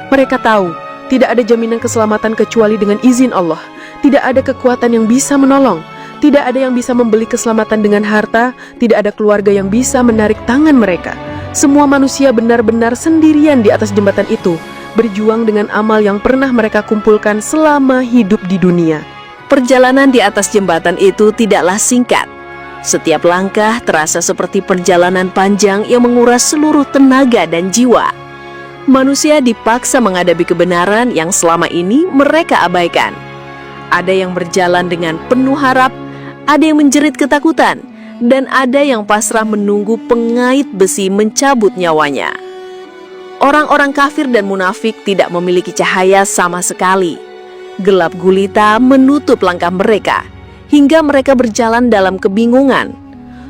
Mereka tahu, tidak ada jaminan keselamatan kecuali dengan izin Allah. Tidak ada kekuatan yang bisa menolong. Tidak ada yang bisa membeli keselamatan dengan harta. Tidak ada keluarga yang bisa menarik tangan mereka. Semua manusia benar-benar sendirian di atas jembatan itu, berjuang dengan amal yang pernah mereka kumpulkan selama hidup di dunia. Perjalanan di atas jembatan itu tidaklah singkat. Setiap langkah terasa seperti perjalanan panjang yang menguras seluruh tenaga dan jiwa. Manusia dipaksa menghadapi kebenaran yang selama ini mereka abaikan. Ada yang berjalan dengan penuh harap, ada yang menjerit ketakutan, dan ada yang pasrah menunggu pengait besi mencabut nyawanya. Orang-orang kafir dan munafik tidak memiliki cahaya sama sekali. Gelap gulita menutup langkah mereka, hingga mereka berjalan dalam kebingungan.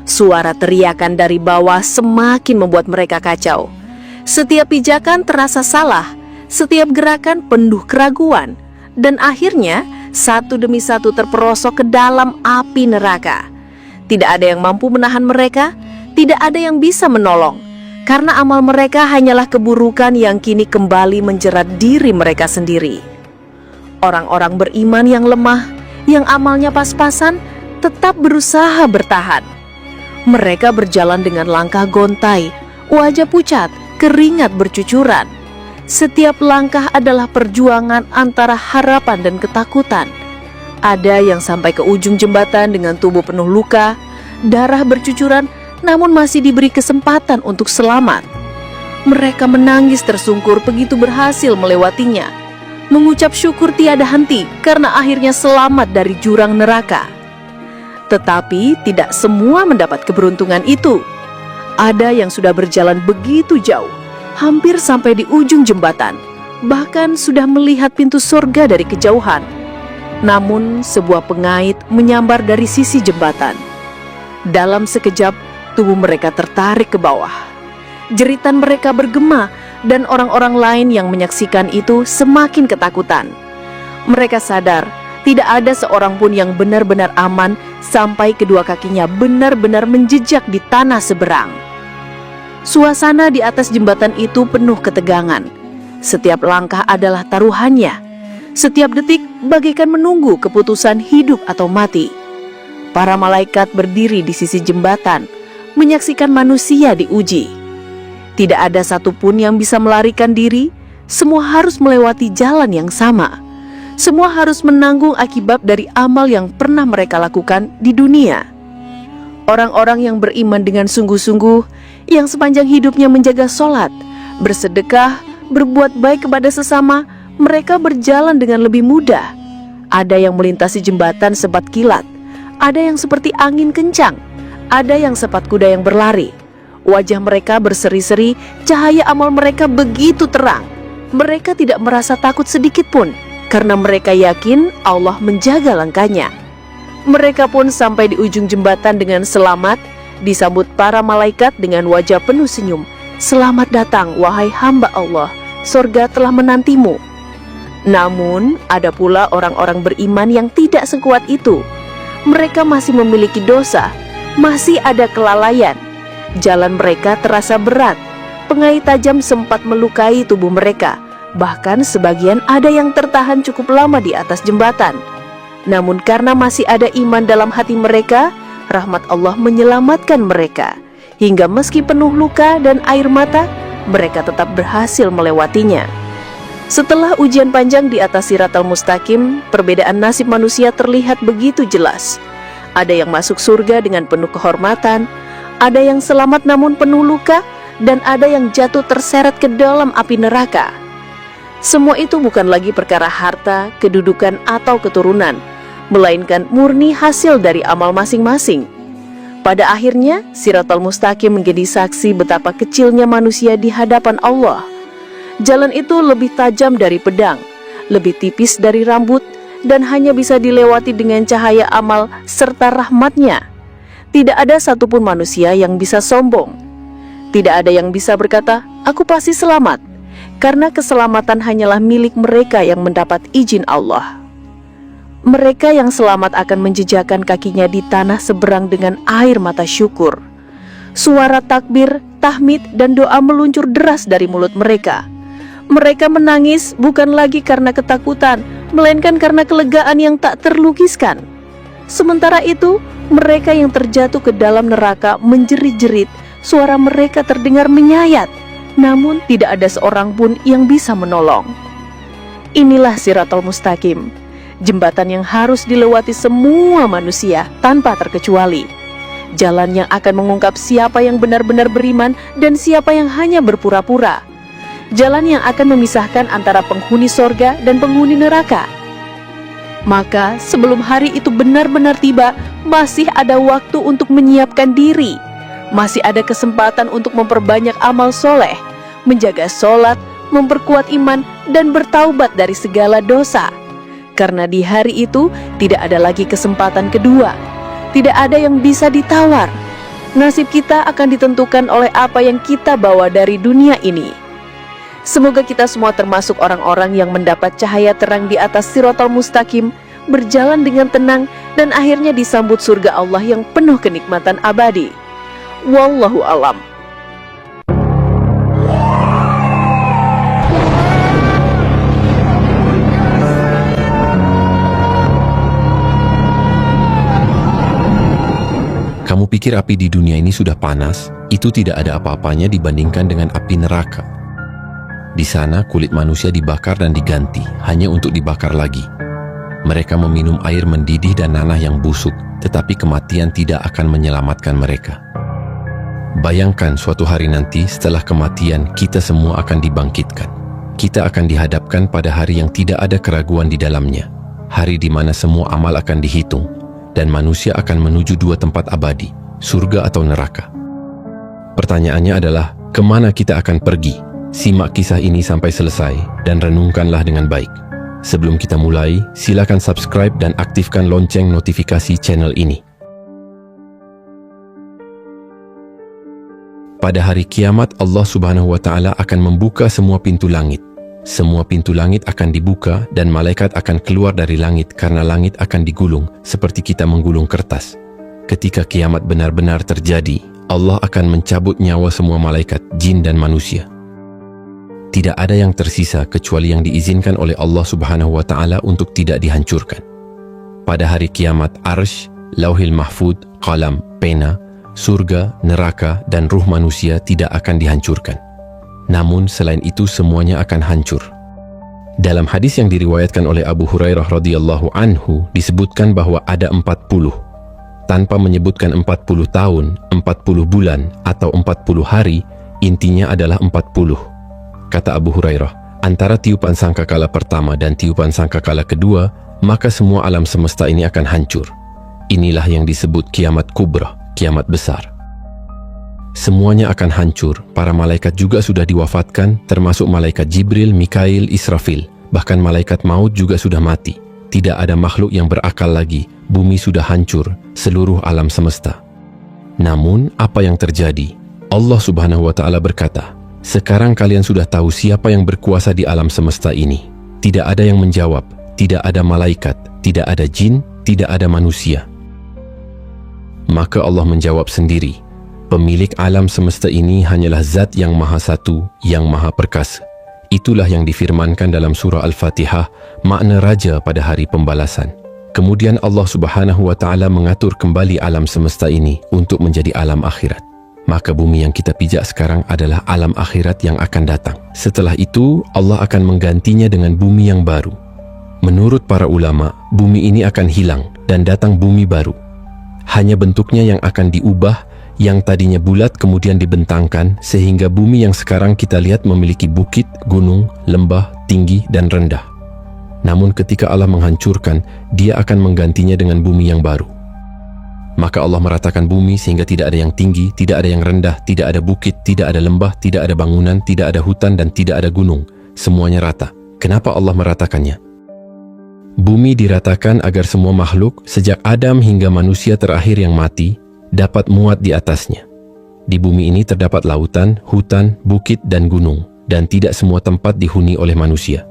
Suara teriakan dari bawah semakin membuat mereka kacau. Setiap pijakan terasa salah, setiap gerakan penuh keraguan, dan akhirnya satu demi satu terperosok ke dalam api neraka. Tidak ada yang mampu menahan mereka, tidak ada yang bisa menolong, karena amal mereka hanyalah keburukan yang kini kembali menjerat diri mereka sendiri. Orang-orang beriman yang lemah, yang amalnya pas-pasan, tetap berusaha bertahan. Mereka berjalan dengan langkah gontai, wajah pucat, keringat bercucuran. Setiap langkah adalah perjuangan antara harapan dan ketakutan. Ada yang sampai ke ujung jembatan dengan tubuh penuh luka, darah bercucuran, namun masih diberi kesempatan untuk selamat. Mereka menangis tersungkur begitu berhasil melewatinya, mengucap syukur tiada henti karena akhirnya selamat dari jurang neraka. Tetapi tidak semua mendapat keberuntungan itu. Ada yang sudah berjalan begitu jauh, hampir sampai di ujung jembatan, bahkan sudah melihat pintu surga dari kejauhan. Namun sebuah pengait menyambar dari sisi jembatan. Dalam sekejap, tubuh mereka tertarik ke bawah. Jeritan mereka bergema, dan orang-orang lain yang menyaksikan itu semakin ketakutan. Mereka sadar, tidak ada seorang pun yang benar-benar aman sampai kedua kakinya benar-benar menjejak di tanah seberang. Suasana di atas jembatan itu penuh ketegangan. Setiap langkah adalah taruhannya. Setiap detik bagaikan menunggu keputusan hidup atau mati. Para malaikat berdiri di sisi jembatan, menyaksikan manusia diuji. Tidak ada satupun yang bisa melarikan diri, semua harus melewati jalan yang sama. Semua harus menanggung akibat dari amal yang pernah mereka lakukan di dunia. Orang-orang yang beriman dengan sungguh-sungguh, yang sepanjang hidupnya menjaga sholat, bersedekah, berbuat baik kepada sesama, mereka berjalan dengan lebih mudah. Ada yang melintasi jembatan sepat kilat, ada yang seperti angin kencang, ada yang sepat kuda yang berlari. Wajah mereka berseri-seri, cahaya amal mereka begitu terang. Mereka tidak merasa takut sedikit pun, karena mereka yakin Allah menjaga langkahnya. Mereka pun sampai di ujung jembatan dengan selamat, disambut para malaikat dengan wajah penuh senyum. Selamat datang, wahai hamba Allah, surga telah menantimu. Namun, ada pula orang-orang beriman yang tidak sekuat itu. Mereka masih memiliki dosa, masih ada kelalaian. Jalan mereka terasa berat, pengait tajam sempat melukai tubuh mereka. Bahkan sebagian ada yang tertahan cukup lama di atas jembatan. Namun karena masih ada iman dalam hati mereka, rahmat Allah menyelamatkan mereka. Hingga meski penuh luka dan air mata, mereka tetap berhasil melewatinya. Setelah ujian panjang di atas Siratal Mustaqim, perbedaan nasib manusia terlihat begitu jelas. Ada yang masuk surga dengan penuh kehormatan, ada yang selamat namun penuh luka, dan ada yang jatuh terseret ke dalam api neraka. Semua itu bukan lagi perkara harta, kedudukan, atau keturunan, melainkan murni hasil dari amal masing-masing. Pada akhirnya, Siratal Mustaqim menjadi saksi betapa kecilnya manusia di hadapan Allah. Jalan itu lebih tajam dari pedang, lebih tipis dari rambut, dan hanya bisa dilewati dengan cahaya amal serta rahmatnya. Tidak ada satupun manusia yang bisa sombong. Tidak ada yang bisa berkata, "Aku pasti selamat." Karena keselamatan hanyalah milik mereka yang mendapat izin Allah. Mereka yang selamat akan menjejakkan kakinya di tanah seberang dengan air mata syukur. Suara takbir, tahmid, dan doa meluncur deras dari mulut mereka. Mereka menangis bukan lagi karena ketakutan, melainkan karena kelegaan yang tak terlukiskan. Sementara itu, mereka yang terjatuh ke dalam neraka menjerit-jerit, suara mereka terdengar menyayat. Namun tidak ada seorang pun yang bisa menolong. Inilah Siratal Mustaqim, jembatan yang harus dilewati semua manusia tanpa terkecuali. Jalan yang akan mengungkap siapa yang benar-benar beriman dan siapa yang hanya berpura-pura. Jalan yang akan memisahkan antara penghuni sorga dan penghuni neraka. Maka sebelum hari itu benar-benar tiba, masih ada waktu untuk menyiapkan diri. Masih ada kesempatan untuk memperbanyak amal soleh, menjaga sholat, memperkuat iman, dan bertaubat dari segala dosa. Karena di hari itu tidak ada lagi kesempatan kedua. Tidak ada yang bisa ditawar. Nasib kita akan ditentukan oleh apa yang kita bawa dari dunia ini. Semoga kita semua termasuk orang-orang yang mendapat cahaya terang di atas Siratal Mustaqim, berjalan dengan tenang, dan akhirnya disambut surga Allah yang penuh kenikmatan abadi. Wallahu alam. Kamu pikir api di dunia ini sudah panas? Itu tidak ada apa-apanya dibandingkan dengan api neraka. Di sana kulit manusia dibakar dan diganti, hanya untuk dibakar lagi. Mereka meminum air mendidih dan nanah yang busuk, tetapi kematian tidak akan menyelamatkan mereka. Bayangkan suatu hari nanti setelah kematian kita semua akan dibangkitkan. Kita akan dihadapkan pada hari yang tidak ada keraguan di dalamnya. Hari di mana semua amal akan dihitung dan manusia akan menuju dua tempat abadi, surga atau neraka. Pertanyaannya adalah, kemana kita akan pergi? Simak kisah ini sampai selesai dan renungkanlah dengan baik. Sebelum kita mulai, silakan subscribe dan aktifkan lonceng notifikasi channel ini. Pada hari kiamat, Allah Subhanahu wa Ta'ala akan membuka semua pintu langit. Semua pintu langit akan dibuka dan malaikat akan keluar dari langit karena langit akan digulung seperti kita menggulung kertas. Ketika kiamat benar-benar terjadi, Allah akan mencabut nyawa semua malaikat, jin dan manusia. Tidak ada yang tersisa kecuali yang diizinkan oleh Allah Subhanahu wa Ta'ala untuk tidak dihancurkan. Pada hari kiamat, Arsy, Lauhil Mahfud, Qalam, pena, surga, neraka, dan ruh manusia tidak akan dihancurkan. Namun selain itu semuanya akan hancur. Dalam hadis yang diriwayatkan oleh Abu Hurairah radhiyallahu anhu disebutkan bahwa ada 40. Tanpa menyebutkan 40 tahun, 40 bulan, atau 40 hari, intinya adalah 40. Kata Abu Hurairah, antara tiupan sangkakala pertama dan tiupan sangkakala kedua, maka semua alam semesta ini akan hancur. Inilah yang disebut kiamat kubra, kiamat besar. Semuanya akan hancur, para malaikat juga sudah diwafatkan, termasuk malaikat Jibril, Mikail, Israfil, bahkan malaikat maut juga sudah mati. Tidak ada makhluk yang berakal lagi, bumi sudah hancur, seluruh alam semesta. Namun, apa yang terjadi? Allah Subhanahu wa Ta'ala berkata, "Sekarang kalian sudah tahu siapa yang berkuasa di alam semesta ini." Tidak ada yang menjawab, tidak ada malaikat, tidak ada jin, tidak ada manusia. Maka Allah menjawab sendiri, pemilik alam semesta ini hanyalah Zat yang Maha Satu, yang Maha Perkasa. Itulah yang difirmankan dalam surah Al-Fatihah, makna raja pada hari pembalasan. Kemudian Allah Subhanahu wa Ta'ala mengatur kembali alam semesta ini untuk menjadi alam akhirat. Maka bumi yang kita pijak sekarang adalah alam akhirat yang akan datang. Setelah itu, Allah akan menggantinya dengan bumi yang baru. Menurut para ulama, bumi ini akan hilang dan datang bumi baru. Hanya bentuknya yang akan diubah, yang tadinya bulat kemudian dibentangkan, sehingga bumi yang sekarang kita lihat memiliki bukit, gunung, lembah, tinggi, dan rendah. Namun ketika Allah menghancurkan, Dia akan menggantinya dengan bumi yang baru. Maka Allah meratakan bumi sehingga tidak ada yang tinggi, tidak ada yang rendah, tidak ada bukit, tidak ada lembah, tidak ada bangunan, tidak ada hutan, dan tidak ada gunung. Semuanya rata. Kenapa Allah meratakannya? Bumi diratakan agar semua makhluk, sejak Adam hingga manusia terakhir yang mati, dapat muat di atasnya. Di bumi ini terdapat lautan, hutan, bukit, dan gunung, dan tidak semua tempat dihuni oleh manusia.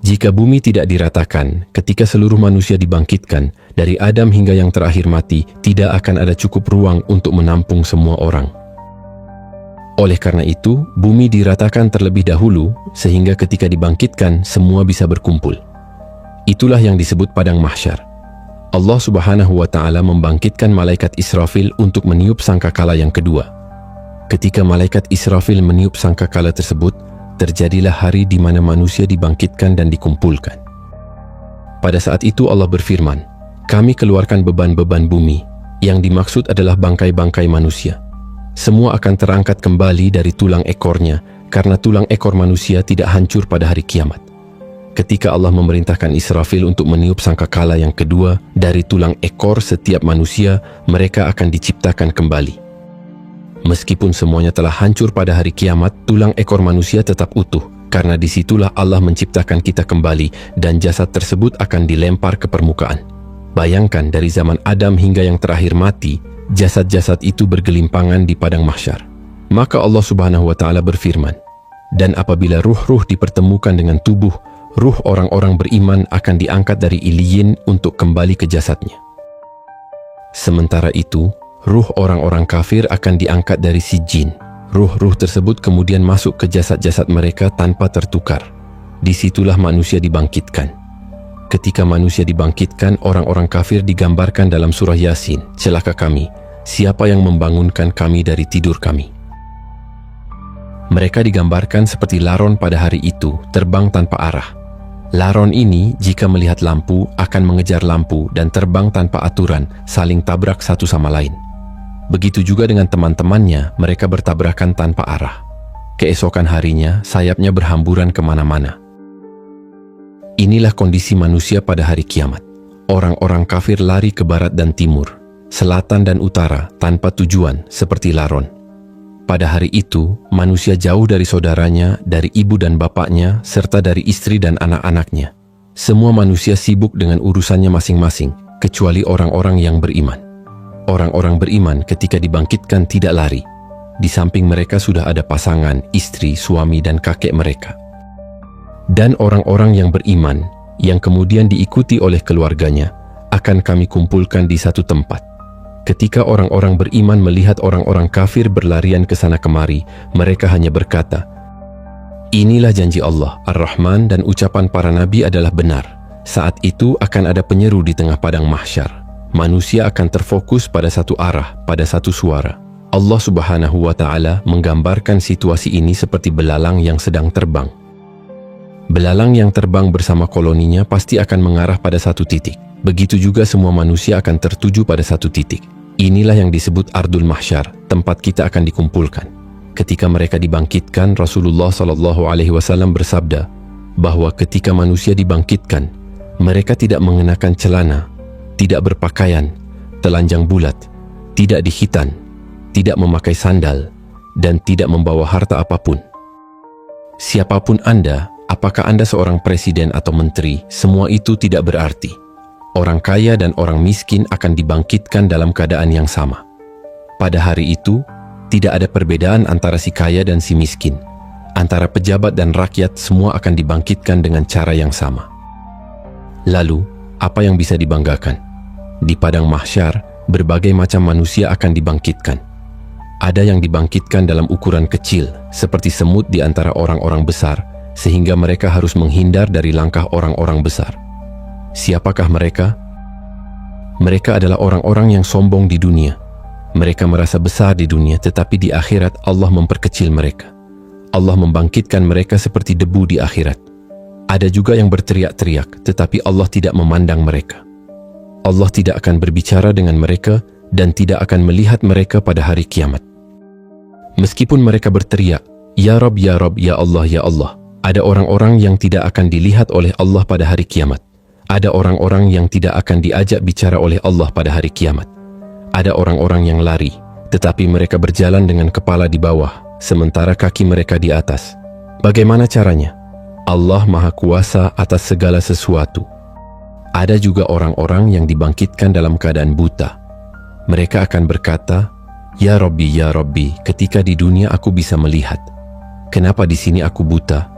Jika bumi tidak diratakan, ketika seluruh manusia dibangkitkan, dari Adam hingga yang terakhir mati, tidak akan ada cukup ruang untuk menampung semua orang. Oleh karena itu, bumi diratakan terlebih dahulu, sehingga ketika dibangkitkan, semua bisa berkumpul. Itulah yang disebut padang mahsyar. Allah Subhanahu wa Ta'ala membangkitkan malaikat Israfil untuk meniup sangkakala yang kedua. Ketika malaikat Israfil meniup sangkakala tersebut, terjadilah hari di mana manusia dibangkitkan dan dikumpulkan. Pada saat itu Allah berfirman, "Kami keluarkan beban-beban bumi." Yang dimaksud adalah bangkai-bangkai manusia. Semua akan terangkat kembali dari tulang ekornya, karena tulang ekor manusia tidak hancur pada hari kiamat. Ketika Allah memerintahkan Israfil untuk meniup sangkakala yang kedua, dari tulang ekor setiap manusia, mereka akan diciptakan kembali. Meskipun semuanya telah hancur pada hari kiamat, tulang ekor manusia tetap utuh, karena disitulah Allah menciptakan kita kembali, dan jasad tersebut akan dilempar ke permukaan. Bayangkan dari zaman Adam hingga yang terakhir mati, jasad-jasad itu bergelimpangan di padang mahsyar. Maka Allah Subhanahu wa Ta'ala berfirman, "Dan apabila ruh-ruh dipertemukan dengan tubuh, ruh orang-orang beriman akan diangkat dari iliyin untuk kembali ke jasadnya. Sementara itu, ruh orang-orang kafir akan diangkat dari sijin. Ruh-ruh tersebut kemudian masuk ke jasad-jasad mereka tanpa tertukar. Disitulah manusia dibangkitkan. Ketika manusia dibangkitkan, orang-orang kafir digambarkan dalam surah Yasin, "Celaka kami, siapa yang membangunkan kami dari tidur kami?" Mereka digambarkan seperti laron pada hari itu, terbang tanpa arah. Laron ini jika melihat lampu akan mengejar lampu dan terbang tanpa aturan, saling tabrak satu sama lain. Begitu juga dengan teman-temannya, mereka bertabrakan tanpa arah. Keesokan harinya, sayapnya berhamburan kemana-mana. Inilah kondisi manusia pada hari kiamat. Orang-orang kafir lari ke barat dan timur, selatan dan utara tanpa tujuan seperti laron. Pada hari itu, manusia jauh dari saudaranya, dari ibu dan bapaknya, serta dari istri dan anak-anaknya. Semua manusia sibuk dengan urusannya masing-masing, kecuali orang-orang yang beriman. Orang-orang beriman ketika dibangkitkan tidak lari. Di samping mereka sudah ada pasangan, istri, suami, dan kakek mereka. Dan orang-orang yang beriman, yang kemudian diikuti oleh keluarganya, akan kami kumpulkan di satu tempat. Ketika orang-orang beriman melihat orang-orang kafir berlarian ke sana kemari, mereka hanya berkata, "Inilah janji Allah, Ar-Rahman, dan ucapan para nabi adalah benar." Saat itu akan ada penyeru di tengah padang mahsyar. Manusia akan terfokus pada satu arah, pada satu suara. Allah Subhanahu wa Ta'ala menggambarkan situasi ini seperti belalang yang sedang terbang. Belalang yang terbang bersama koloninya pasti akan mengarah pada satu titik. Begitu juga semua manusia akan tertuju pada satu titik. Inilah yang disebut Ardul Mahsyar, tempat kita akan dikumpulkan. Ketika mereka dibangkitkan, Rasulullah SAW bersabda bahwa ketika manusia dibangkitkan, mereka tidak mengenakan celana, tidak berpakaian, telanjang bulat, tidak dikhitan, tidak memakai sandal, dan tidak membawa harta apapun. Siapapun Anda, apakah Anda seorang presiden atau menteri, semua itu tidak berarti. Orang kaya dan orang miskin akan dibangkitkan dalam keadaan yang sama. Pada hari itu, tidak ada perbedaan antara si kaya dan si miskin. Antara pejabat dan rakyat, semua akan dibangkitkan dengan cara yang sama. Lalu, apa yang bisa dibanggakan? Di padang mahsyar, berbagai macam manusia akan dibangkitkan. Ada yang dibangkitkan dalam ukuran kecil, seperti semut di antara orang-orang besar, sehingga mereka harus menghindar dari langkah orang-orang besar. Siapakah mereka? Mereka adalah orang-orang yang sombong di dunia. Mereka merasa besar di dunia, tetapi di akhirat Allah memperkecil mereka. Allah membangkitkan mereka seperti debu di akhirat. Ada juga yang berteriak-teriak, tetapi Allah tidak memandang mereka. Allah tidak akan berbicara dengan mereka dan tidak akan melihat mereka pada hari kiamat. Meskipun mereka berteriak, Ya Rabb, Ya Rabb, Ya Allah, Ya Allah, ada orang-orang yang tidak akan dilihat oleh Allah pada hari kiamat. Ada orang-orang yang tidak akan diajak bicara oleh Allah pada hari kiamat. Ada orang-orang yang lari, tetapi mereka berjalan dengan kepala di bawah, sementara kaki mereka di atas. Bagaimana caranya? Allah Maha Kuasa atas segala sesuatu. Ada juga orang-orang yang dibangkitkan dalam keadaan buta. Mereka akan berkata, Ya Rabbi, ketika di dunia aku bisa melihat. Kenapa di sini aku buta?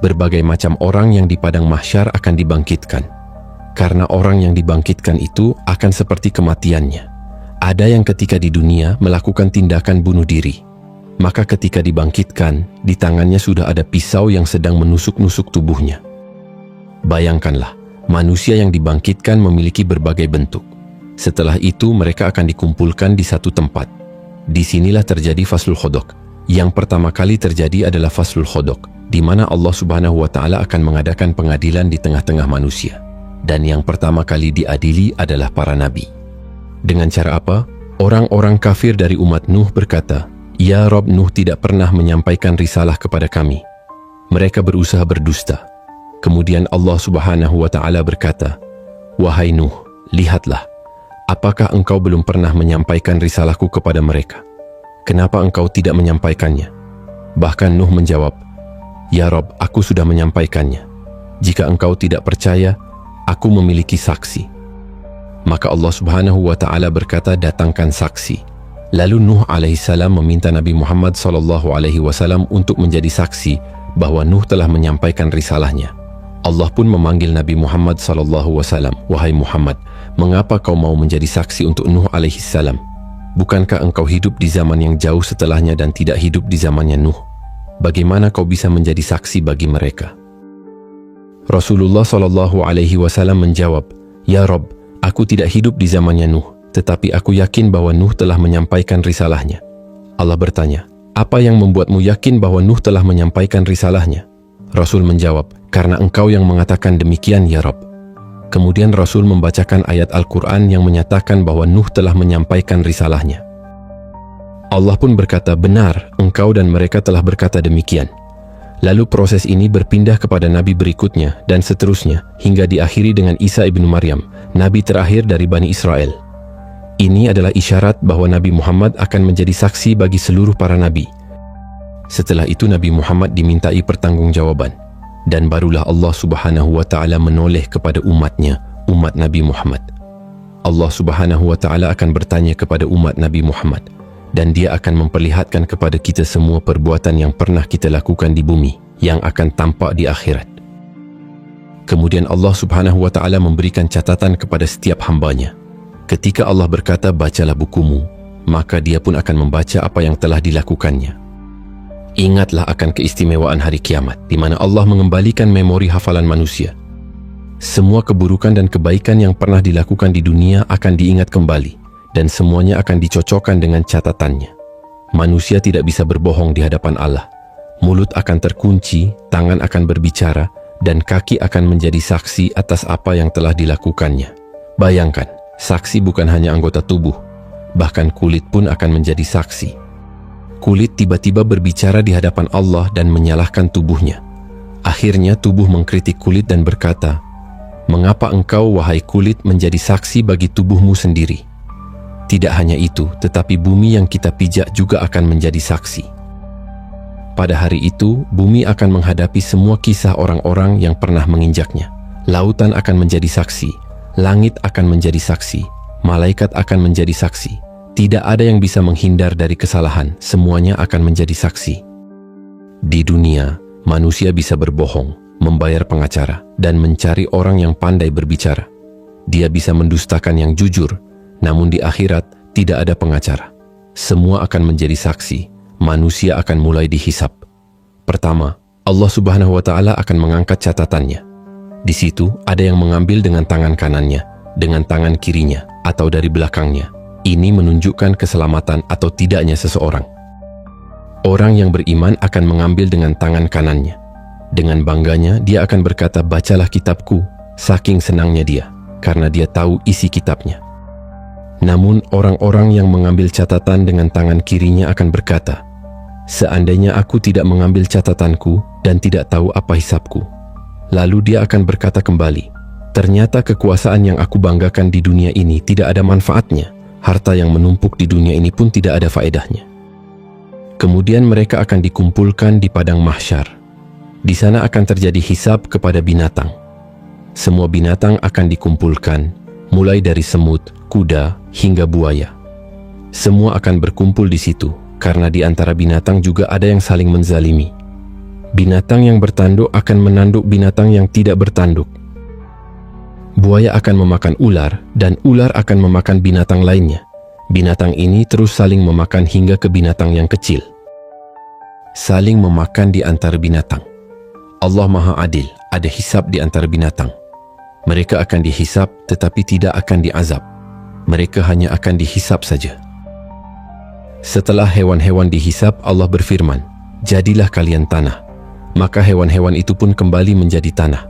Berbagai macam orang yang di padang mahsyar akan dibangkitkan. Karena orang yang dibangkitkan itu akan seperti kematiannya. Ada yang ketika di dunia melakukan tindakan bunuh diri. Maka ketika dibangkitkan, di tangannya sudah ada pisau yang sedang menusuk-nusuk tubuhnya. Bayangkanlah, manusia yang dibangkitkan memiliki berbagai bentuk. Setelah itu mereka akan dikumpulkan di satu tempat. Disinilah terjadi faslul khodok. Yang pertama kali terjadi adalah faslul khodok, di mana Allah Subhanahu wa Ta'ala akan mengadakan pengadilan di tengah-tengah manusia. Dan yang pertama kali diadili adalah para nabi. Dengan cara apa? Orang-orang kafir dari umat Nuh berkata, Ya Rob, Nuh tidak pernah menyampaikan risalah kepada kami. Mereka berusaha berdusta. Kemudian Allah Subhanahu wa Ta'ala berkata, Wahai Nuh, lihatlah, apakah engkau belum pernah menyampaikan risalahku kepada mereka? Kenapa engkau tidak menyampaikannya? Bahkan Nuh menjawab, Ya Rob, aku sudah menyampaikannya. Jika engkau tidak percaya, aku memiliki saksi. Maka Allah Subhanahu wa Ta'ala berkata, datangkan saksi. Lalu Nuh alaihissalam meminta Nabi Muhammad SAW untuk menjadi saksi bahwa Nuh telah menyampaikan risalahnya. Allah pun memanggil Nabi Muhammad SAW, Wahai Muhammad, mengapa kau mau menjadi saksi untuk Nuh alaihissalam? Bukankah engkau hidup di zaman yang jauh setelahnya dan tidak hidup di zamannya Nuh? Bagaimana kau bisa menjadi saksi bagi mereka? Rasulullah SAW menjawab, Ya Rob, aku tidak hidup di zamannya Nuh, tetapi aku yakin bahwa Nuh telah menyampaikan risalahnya. Allah bertanya, apa yang membuatmu yakin bahwa Nuh telah menyampaikan risalahnya? Rasul menjawab, karena engkau yang mengatakan demikian, Ya Rob. Kemudian Rasul membacakan ayat Al-Quran yang menyatakan bahwa Nuh telah menyampaikan risalahnya. Allah pun berkata, benar, engkau dan mereka telah berkata demikian. Lalu proses ini berpindah kepada nabi berikutnya dan seterusnya hingga diakhiri dengan Isa ibnu Maryam, nabi terakhir dari Bani Israel. Ini adalah isyarat bahwa Nabi Muhammad akan menjadi saksi bagi seluruh para nabi. Setelah itu Nabi Muhammad dimintai pertanggungjawaban, dan barulah Allah Subhanahu wa Ta'ala menoleh kepada umatnya, umat Nabi Muhammad. Allah Subhanahu wa Ta'ala akan bertanya kepada umat Nabi Muhammad, dan dia akan memperlihatkan kepada kita semua perbuatan yang pernah kita lakukan di bumi yang akan tampak di akhirat. Kemudian Allah Subhanahu wa Ta'ala memberikan catatan kepada setiap hambanya. Ketika Allah berkata, bacalah bukumu, maka dia pun akan membaca apa yang telah dilakukannya. Ingatlah akan keistimewaan hari kiamat, di mana Allah mengembalikan memori hafalan manusia. Semua keburukan dan kebaikan yang pernah dilakukan di dunia akan diingat kembali, dan semuanya akan dicocokkan dengan catatannya. Manusia tidak bisa berbohong di hadapan Allah. Mulut akan terkunci, tangan akan berbicara, dan kaki akan menjadi saksi atas apa yang telah dilakukannya. Bayangkan, saksi bukan hanya anggota tubuh, bahkan kulit pun akan menjadi saksi. Kulit tiba-tiba berbicara di hadapan Allah dan menyalahkan tubuhnya. Akhirnya tubuh mengkritik kulit dan berkata, "Mengapa engkau, wahai kulit, menjadi saksi bagi tubuhmu sendiri?" Tidak hanya itu, tetapi bumi yang kita pijak juga akan menjadi saksi. Pada hari itu, bumi akan menghadapi semua kisah orang-orang yang pernah menginjaknya. Lautan akan menjadi saksi, langit akan menjadi saksi, malaikat akan menjadi saksi. Tidak ada yang bisa menghindar dari kesalahan, semuanya akan menjadi saksi. Di dunia, manusia bisa berbohong, membayar pengacara, dan mencari orang yang pandai berbicara. Dia bisa mendustakan yang jujur, namun di akhirat tidak ada pengacara. Semua akan menjadi saksi, manusia akan mulai dihisap. Pertama, Allah Subhanahu wa Ta'ala akan mengangkat catatannya. Di situ ada yang mengambil dengan tangan kanannya, dengan tangan kirinya, atau dari belakangnya. Ini menunjukkan keselamatan atau tidaknya seseorang. Orang yang beriman akan mengambil dengan tangan kanannya. Dengan bangganya, dia akan berkata, "Bacalah kitabku," saking senangnya dia, karena dia tahu isi kitabnya. Namun, orang-orang yang mengambil catatan dengan tangan kirinya akan berkata, "Seandainya aku tidak mengambil catatanku dan tidak tahu apa hisabku." Lalu dia akan berkata kembali, "Ternyata kekuasaan yang aku banggakan di dunia ini tidak ada manfaatnya. Harta yang menumpuk di dunia ini pun tidak ada faedahnya." Kemudian mereka akan dikumpulkan di padang mahsyar. Di sana akan terjadi hisab kepada binatang. Semua binatang akan dikumpulkan, mulai dari semut, kuda, hingga buaya. Semua akan berkumpul di situ, karena di antara binatang juga ada yang saling menzalimi. Binatang yang bertanduk akan menanduk binatang yang tidak bertanduk. Buaya akan memakan ular, dan ular akan memakan binatang lainnya. Binatang ini terus saling memakan hingga ke binatang yang kecil. Saling memakan di antara binatang. Allah Maha Adil, ada hisab di antara binatang. Mereka akan dihisab tetapi tidak akan diazab. Mereka hanya akan dihisab saja. Setelah hewan-hewan dihisab, Allah berfirman, "Jadilah kalian tanah." Maka hewan-hewan itu pun kembali menjadi tanah.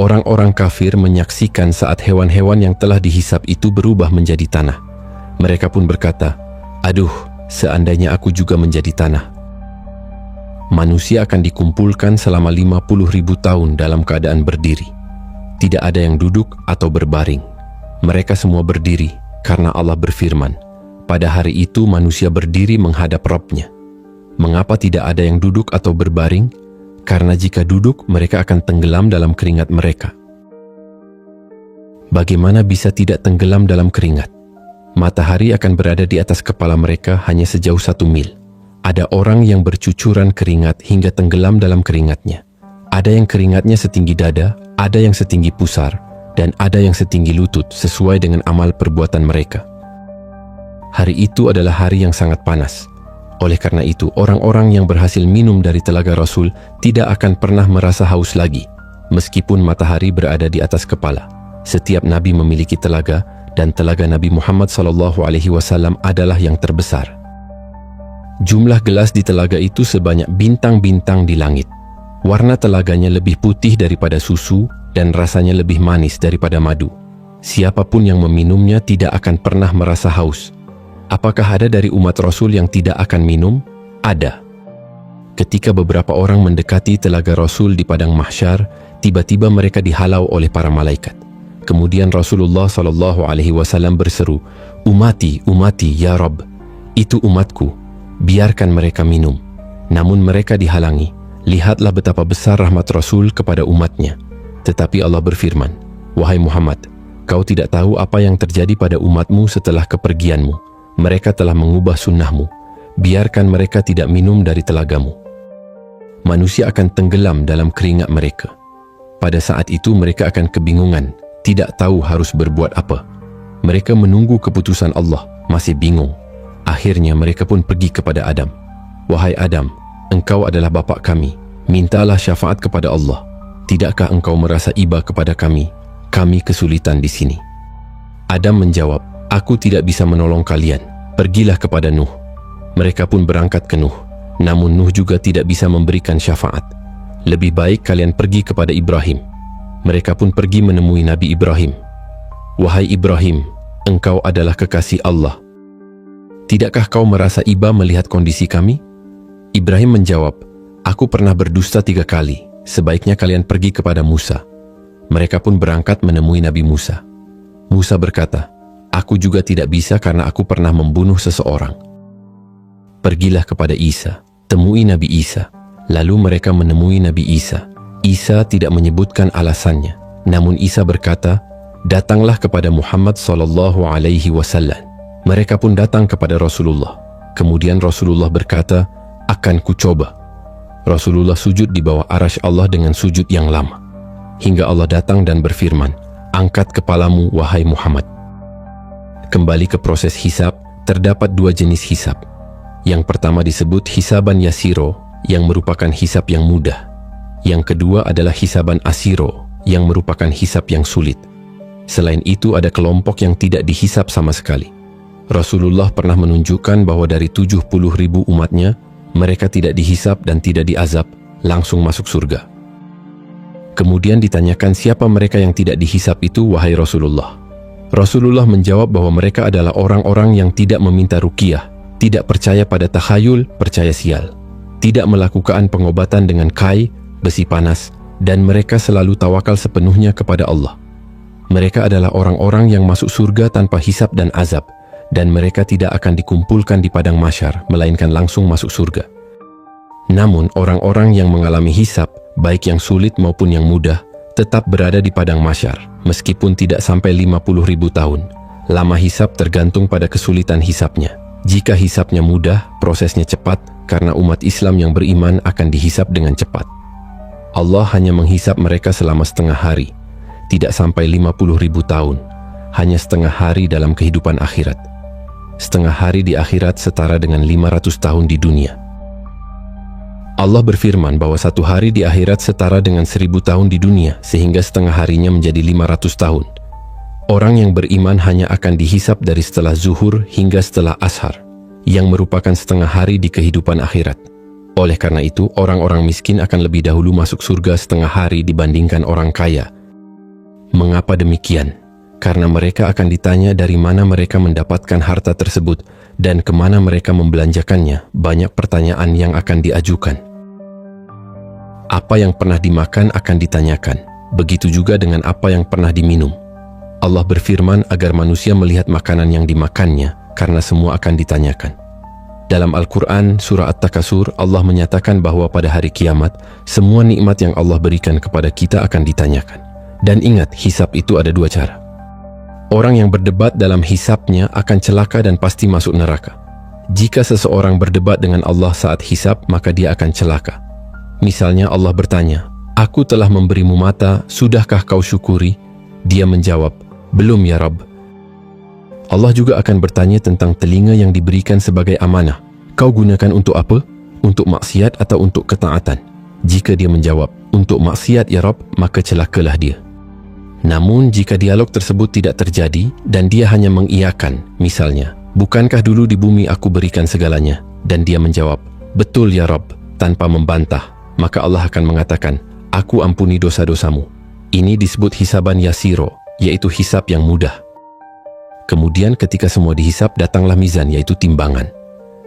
Orang-orang kafir menyaksikan saat hewan-hewan yang telah dihisab itu berubah menjadi tanah. Mereka pun berkata, "Aduh, seandainya aku juga menjadi tanah." Manusia akan dikumpulkan selama 50.000 tahun dalam keadaan berdiri. Tidak ada yang duduk atau berbaring. Mereka semua berdiri karena Allah berfirman, pada hari itu manusia berdiri menghadap Rabb-Nya. Mengapa tidak ada yang duduk atau berbaring? Karena jika duduk, mereka akan tenggelam dalam keringat mereka. Bagaimana bisa tidak tenggelam dalam keringat? Matahari akan berada di atas kepala mereka hanya sejauh 1 mil. Ada orang yang bercucuran keringat hingga tenggelam dalam keringatnya. Ada yang keringatnya setinggi dada, ada yang setinggi pusar, dan ada yang setinggi lutut sesuai dengan amal perbuatan mereka. Hari itu adalah hari yang sangat panas. Oleh karena itu, orang-orang yang berhasil minum dari telaga Rasul tidak akan pernah merasa haus lagi, meskipun matahari berada di atas kepala. Setiap nabi memiliki telaga, dan telaga Nabi Muhammad SAW adalah yang terbesar. Jumlah gelas di telaga itu sebanyak bintang-bintang di langit. Warna telaganya lebih putih daripada susu, dan rasanya lebih manis daripada madu. Siapapun yang meminumnya tidak akan pernah merasa haus. Apakah ada dari umat Rasul yang tidak akan minum? Ada. Ketika beberapa orang mendekati telaga Rasul di padang mahsyar, tiba-tiba mereka dihalau oleh para malaikat. Kemudian Rasulullah SAW berseru, "Umati, umati, ya Rabb, itu umatku, biarkan mereka minum." Namun mereka dihalangi. Lihatlah betapa besar rahmat Rasul kepada umatnya. Tetapi Allah berfirman, "Wahai Muhammad, kau tidak tahu apa yang terjadi pada umatmu setelah kepergianmu. Mereka telah mengubah sunnahmu. Biarkan mereka tidak minum dari telagamu." Manusia akan tenggelam dalam keringat mereka. Pada saat itu mereka akan kebingungan, tidak tahu harus berbuat apa. Mereka menunggu keputusan Allah, masih bingung. Akhirnya mereka pun pergi kepada Adam. "Wahai Adam, engkau adalah bapa kami. Mintalah syafaat kepada Allah. Tidakkah engkau merasa iba kepada kami? Kami kesulitan di sini." Adam menjawab, "Aku tidak bisa menolong kalian. Pergilah kepada Nuh." Mereka pun berangkat ke Nuh. Namun Nuh juga tidak bisa memberikan syafaat. lebih baik kalian pergi kepada Ibrahim. Mereka pun pergi menemui Nabi Ibrahim. Wahai Ibrahim, engkau adalah kekasih Allah. Tidakkah kau merasa iba melihat kondisi kami? Ibrahim menjawab, aku pernah berdusta 3 kali. Sebaiknya kalian pergi kepada Musa. Mereka pun berangkat menemui Nabi Musa. Musa berkata, aku juga tidak bisa karena aku pernah membunuh seseorang. Pergilah kepada Isa, temui Nabi Isa. Lalu mereka menemui Nabi Isa. Isa tidak menyebutkan alasannya. Namun Isa berkata, datanglah kepada Muhammad SAW. Mereka pun datang kepada Rasulullah. Kemudian Rasulullah berkata, akan kucoba. Rasulullah sujud di bawah arasy Allah dengan sujud yang lama. Hingga Allah datang dan berfirman, angkat kepalamu wahai Muhammad. Kembali ke proses hisab, terdapat 2 jenis hisab. Yang pertama disebut hisaban yasiro, yang merupakan hisab yang mudah. Yang kedua adalah hisaban asiro, yang merupakan hisab yang sulit. Selain itu ada kelompok yang tidak dihisab sama sekali. Rasulullah pernah menunjukkan bahwa dari 70.000 umatnya, mereka tidak dihisab dan tidak diazab, langsung masuk surga. Kemudian ditanyakan siapa mereka yang tidak dihisab itu, wahai Rasulullah. Rasulullah menjawab bahwa mereka adalah orang-orang yang tidak meminta ruqyah, tidak percaya pada takhayul, percaya sial, tidak melakukan pengobatan dengan kai, besi panas, dan mereka selalu tawakal sepenuhnya kepada Allah. Mereka adalah orang-orang yang masuk surga tanpa hisab dan azab, dan mereka tidak akan dikumpulkan di padang mahsyar, melainkan langsung masuk surga. Namun orang-orang yang mengalami hisab, baik yang sulit maupun yang mudah, tetap berada di padang mahsyar, meskipun tidak sampai 50.000 tahun. Lama hisab tergantung pada kesulitan hisabnya. Jika hisabnya mudah, prosesnya cepat, karena umat Islam yang beriman akan dihisab dengan cepat. Allah hanya menghisab mereka selama setengah hari, tidak sampai 50.000 tahun, hanya setengah hari dalam kehidupan akhirat. Setengah hari di akhirat setara dengan 500 tahun di dunia. Allah berfirman bahwa 1 hari di akhirat setara dengan 1000 tahun di dunia, sehingga setengah harinya menjadi 500 tahun. Orang yang beriman hanya akan dihisab dari setelah zuhur hingga setelah ashar, yang merupakan setengah hari di kehidupan akhirat. Oleh karena itu, orang-orang miskin akan lebih dahulu masuk surga setengah hari dibandingkan orang kaya. Mengapa demikian? Karena mereka akan ditanya dari mana mereka mendapatkan harta tersebut dan kemana mereka membelanjakannya. Banyak pertanyaan yang akan diajukan. Apa yang pernah dimakan akan ditanyakan. Begitu juga dengan apa yang pernah diminum. Allah berfirman agar manusia melihat makanan yang dimakannya, karena semua akan ditanyakan. Dalam Al-Quran, surah At-Takasur, Allah menyatakan bahwa pada hari kiamat, semua nikmat yang Allah berikan kepada kita akan ditanyakan. Dan ingat, hisab itu ada 2 cara. Orang yang berdebat dalam hisabnya akan celaka dan pasti masuk neraka. Jika seseorang berdebat dengan Allah saat hisab, maka dia akan celaka. Misalnya Allah bertanya, aku telah memberimu mata, sudahkah kau syukuri? Dia menjawab, belum ya Rabb. Allah juga akan bertanya tentang telinga yang diberikan sebagai amanah. Kau gunakan untuk apa? Untuk maksiat atau untuk ketaatan? Jika dia menjawab, untuk maksiat ya Rabb, maka celakalah dia. Namun jika dialog tersebut tidak terjadi dan dia hanya mengiyakan, misalnya, bukankah dulu di bumi aku berikan segalanya? Dan dia menjawab, betul ya Rabb, tanpa membantah, maka Allah akan mengatakan, aku ampuni dosa-dosamu. Ini disebut hisaban yasiro, yaitu hisab yang mudah. Kemudian ketika semua dihisab, datanglah mizan, yaitu timbangan.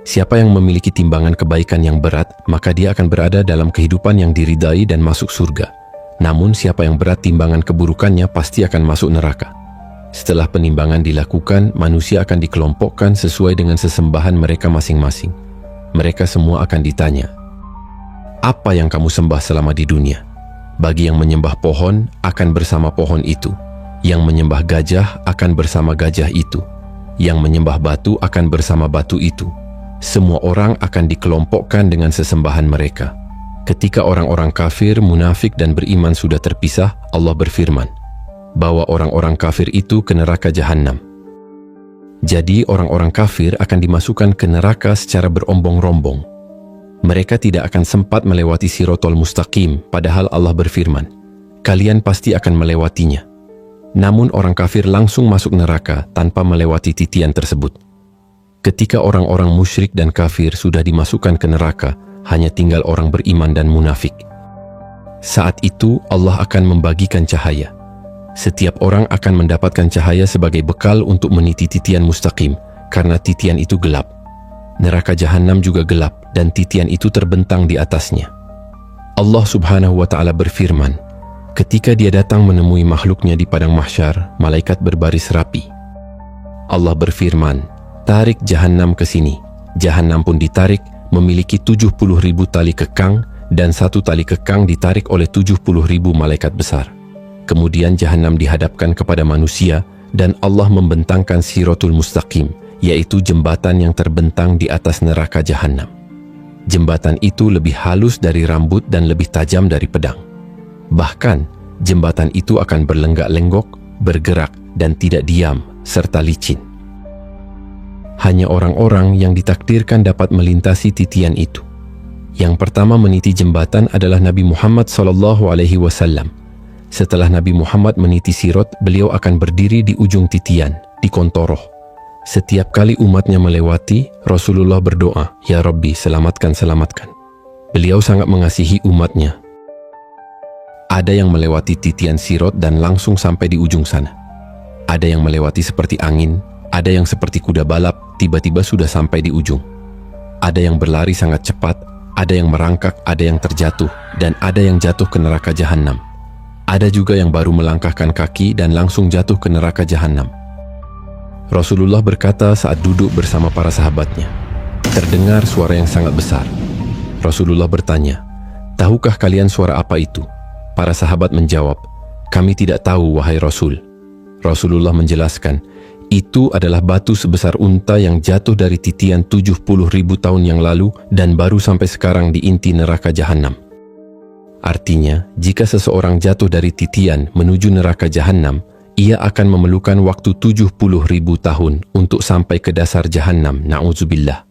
Siapa yang memiliki timbangan kebaikan yang berat, maka dia akan berada dalam kehidupan yang diridai dan masuk surga. Namun siapa yang berat timbangan keburukannya pasti akan masuk neraka. Setelah penimbangan dilakukan, manusia akan dikelompokkan sesuai dengan sesembahan mereka masing-masing. Mereka semua akan ditanya, apa yang kamu sembah selama di dunia? Bagi yang menyembah pohon, akan bersama pohon itu. Yang menyembah gajah, akan bersama gajah itu. Yang menyembah batu, akan bersama batu itu. Semua orang akan dikelompokkan dengan sesembahan mereka. Ketika orang-orang kafir, munafik dan beriman sudah terpisah, Allah berfirman, bawa orang-orang kafir itu ke neraka Jahannam. Jadi orang-orang kafir akan dimasukkan ke neraka secara berombong-rombong. Mereka tidak akan sempat melewati Sirotol Mustaqim, padahal Allah berfirman, kalian pasti akan melewatinya. Namun orang kafir langsung masuk neraka tanpa melewati titian tersebut. Ketika orang-orang musyrik dan kafir sudah dimasukkan ke neraka, hanya tinggal orang beriman dan munafik. Saat itu Allah akan membagikan cahaya. Setiap orang akan mendapatkan cahaya sebagai bekal untuk meniti titian mustaqim, karena titian itu gelap. Neraka jahanam juga gelap dan titian itu terbentang di atasnya. Allah Subhanahu wa Ta'ala berfirman, ketika Dia datang menemui makhluknya di padang mahsyar, malaikat berbaris rapi. Allah berfirman, tarik jahanam ke sini. Jahanam pun ditarik, memiliki 70.000 tali kekang, dan satu tali kekang ditarik oleh 70.000 malaikat besar. Kemudian jahanam dihadapkan kepada manusia, dan Allah membentangkan Siratul Mustaqim, yaitu jembatan yang terbentang di atas neraka jahanam. Jembatan itu lebih halus dari rambut dan lebih tajam dari pedang. Bahkan, jembatan itu akan berlenggak-lenggok, bergerak, dan tidak diam, serta licin. Hanya orang-orang yang ditakdirkan dapat melintasi titian itu. Yang pertama meniti jembatan adalah Nabi Muhammad SAW. Setelah Nabi Muhammad meniti sirat, beliau akan berdiri di ujung titian, di kontoroh. Setiap kali umatnya melewati, Rasulullah berdoa, "Ya Rabbi, selamatkan, selamatkan." Beliau sangat mengasihi umatnya. Ada yang melewati titian sirat dan langsung sampai di ujung sana. Ada yang melewati seperti angin, ada yang seperti kuda balap, tiba-tiba sudah sampai di ujung. Ada yang berlari sangat cepat, ada yang merangkak, ada yang terjatuh, dan ada yang jatuh ke neraka jahanam. Ada juga yang baru melangkahkan kaki dan langsung jatuh ke neraka jahanam. Rasulullah berkata saat duduk bersama para sahabatnya, terdengar suara yang sangat besar. Rasulullah bertanya, "Tahukah kalian suara apa itu?" Para sahabat menjawab, "Kami tidak tahu, wahai Rasul." Rasulullah menjelaskan, itu adalah batu sebesar unta yang jatuh dari titian 70.000 tahun yang lalu dan baru sampai sekarang di inti neraka jahanam. Artinya, jika seseorang jatuh dari titian menuju neraka jahanam, ia akan memerlukan waktu 70.000 tahun untuk sampai ke dasar jahanam, na'udzubillah.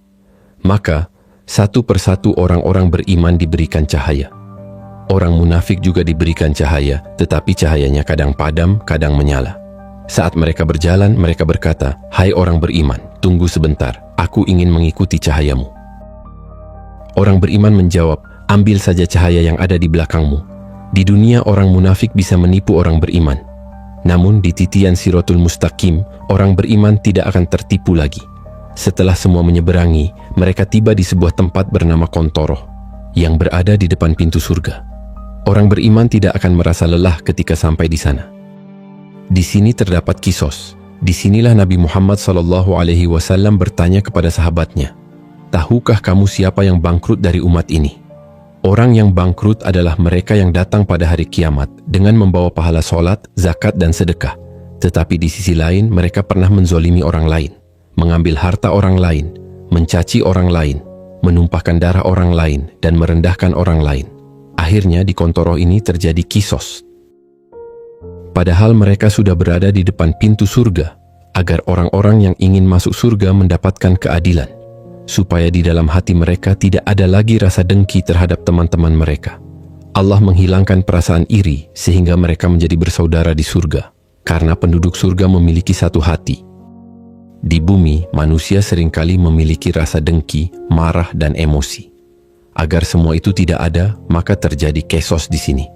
Maka, satu persatu orang-orang beriman diberikan cahaya. Orang munafik juga diberikan cahaya, tetapi cahayanya kadang padam, kadang menyala. Saat mereka berjalan, mereka berkata, "Hai orang beriman, tunggu sebentar, aku ingin mengikuti cahayamu." Orang beriman menjawab, "Ambil saja cahaya yang ada di belakangmu." Di dunia orang munafik bisa menipu orang beriman. Namun di titian Siratul Mustaqim, orang beriman tidak akan tertipu lagi. Setelah semua menyeberangi, mereka tiba di sebuah tempat bernama Kontoroh, yang berada di depan pintu surga. Orang beriman tidak akan merasa lelah ketika sampai di sana. Di sini terdapat kisos. Disinilah Nabi Muhammad SAW bertanya kepada sahabatnya, "Tahukah kamu siapa yang bangkrut dari umat ini?" Orang yang bangkrut adalah mereka yang datang pada hari kiamat dengan membawa pahala sholat, zakat, dan sedekah. Tetapi di sisi lain, mereka pernah menzolimi orang lain, mengambil harta orang lain, mencaci orang lain, menumpahkan darah orang lain, dan merendahkan orang lain. Akhirnya di Kontoroh ini terjadi kisos. Padahal mereka sudah berada di depan pintu surga, agar orang-orang yang ingin masuk surga mendapatkan keadilan, supaya di dalam hati mereka tidak ada lagi rasa dengki terhadap teman-teman mereka. Allah menghilangkan perasaan iri sehingga mereka menjadi bersaudara di surga, karena penduduk surga memiliki satu hati. Di bumi, manusia seringkali memiliki rasa dengki, marah, dan emosi. Agar semua itu tidak ada, maka terjadi kesos di sini.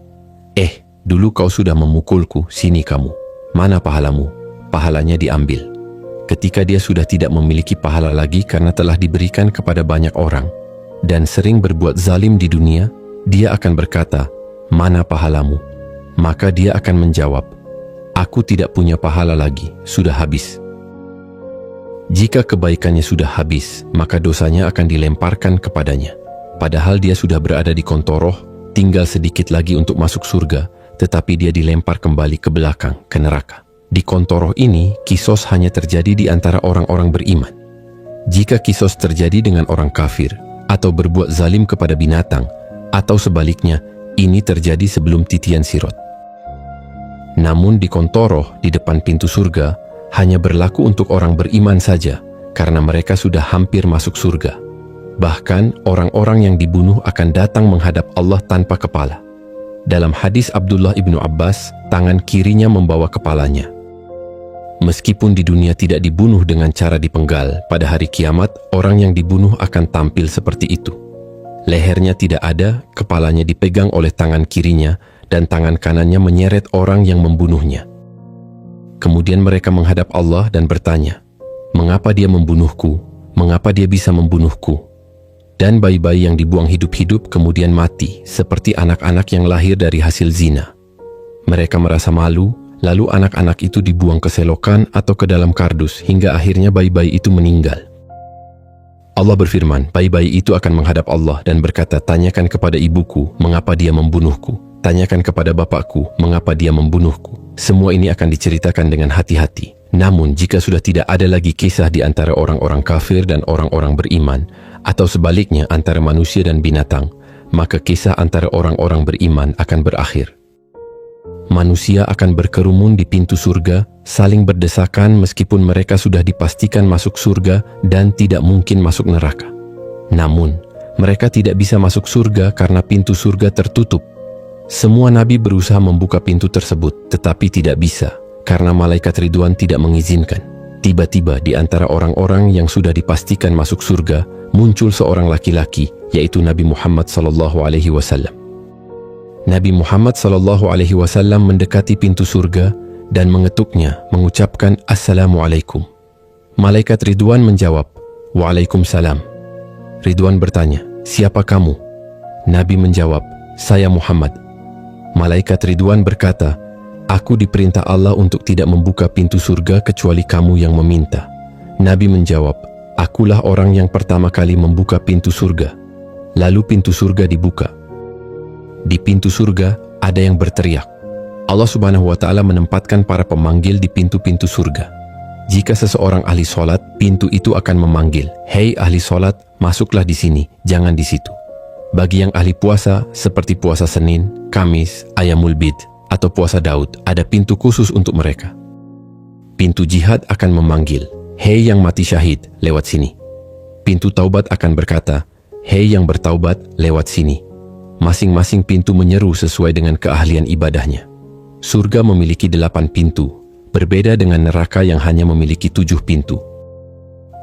Dulu kau sudah memukulku, sini kamu. Mana pahalamu? Pahalanya diambil. Ketika dia sudah tidak memiliki pahala lagi karena telah diberikan kepada banyak orang dan sering berbuat zalim di dunia, dia akan berkata, "Mana pahalamu?" Maka dia akan menjawab, "Aku tidak punya pahala lagi, sudah habis." Jika kebaikannya sudah habis, maka dosanya akan dilemparkan kepadanya. Padahal dia sudah berada di Kontoroh, tinggal sedikit lagi untuk masuk surga, tetapi dia dilempar kembali ke belakang, ke neraka. Di Kontoroh ini, kisos hanya terjadi di antara orang-orang beriman. Jika kisos terjadi dengan orang kafir, atau berbuat zalim kepada binatang, atau sebaliknya, ini terjadi sebelum titian sirat. Namun di Kontoroh, di depan pintu surga, hanya berlaku untuk orang beriman saja, karena mereka sudah hampir masuk surga. Bahkan, orang-orang yang dibunuh akan datang menghadap Allah tanpa kepala. Dalam hadis Abdullah ibnu Abbas, tangan kirinya membawa kepalanya. Meskipun di dunia tidak dibunuh dengan cara dipenggal, pada hari kiamat, orang yang dibunuh akan tampil seperti itu. Lehernya tidak ada, kepalanya dipegang oleh tangan kirinya, dan tangan kanannya menyeret orang yang membunuhnya. Kemudian mereka menghadap Allah dan bertanya, "Mengapa dia membunuhku? Mengapa dia bisa membunuhku?" Dan bayi-bayi yang dibuang hidup-hidup kemudian mati, seperti anak-anak yang lahir dari hasil zina. Mereka merasa malu, lalu anak-anak itu dibuang ke selokan atau ke dalam kardus, hingga akhirnya bayi-bayi itu meninggal. Allah berfirman, bayi-bayi itu akan menghadap Allah dan berkata, "Tanyakan kepada ibuku, mengapa dia membunuhku? Tanyakan kepada bapakku, mengapa dia membunuhku?" Semua ini akan diceritakan dengan hati-hati. Namun, jika sudah tidak ada lagi kisah di antara orang-orang kafir dan orang-orang beriman, atau sebaliknya antara manusia dan binatang, maka kisah antara orang-orang beriman akan berakhir. Manusia akan berkerumun di pintu surga, saling berdesakan meskipun mereka sudah dipastikan masuk surga dan tidak mungkin masuk neraka. Namun, mereka tidak bisa masuk surga karena pintu surga tertutup. Semua nabi berusaha membuka pintu tersebut, tetapi tidak bisa, karena malaikat Ridwan tidak mengizinkan. Tiba-tiba di antara orang-orang yang sudah dipastikan masuk surga, muncul seorang laki-laki, yaitu Nabi Muhammad SAW. Nabi Muhammad SAW mendekati pintu surga dan mengetuknya, mengucapkan Assalamualaikum. Malaikat Ridwan menjawab, Waalaikumsalam. Ridwan bertanya, "Siapa kamu?" Nabi menjawab, "Saya Muhammad." Malaikat Ridwan berkata, "Aku diperintah Allah untuk tidak membuka pintu surga kecuali kamu yang meminta." Nabi menjawab, "Akulah orang yang pertama kali membuka pintu surga." Lalu pintu surga dibuka. Di pintu surga ada yang berteriak. Allah Subhanahu wa Ta'ala menempatkan para pemanggil di pintu-pintu surga. Jika seseorang ahli sholat, pintu itu akan memanggil, "Hei ahli sholat, masuklah di sini, jangan di situ." Bagi yang ahli puasa, seperti puasa Senin, Kamis, Ayamul Bid, atau puasa Daud, ada pintu khusus untuk mereka. Pintu jihad akan memanggil, "Hei yang mati syahid, lewat sini." Pintu taubat akan berkata, "Hei yang bertaubat, lewat sini." Masing-masing pintu menyeru sesuai dengan keahlian ibadahnya. Surga memiliki 8 pintu, berbeda dengan neraka yang hanya memiliki 7 pintu.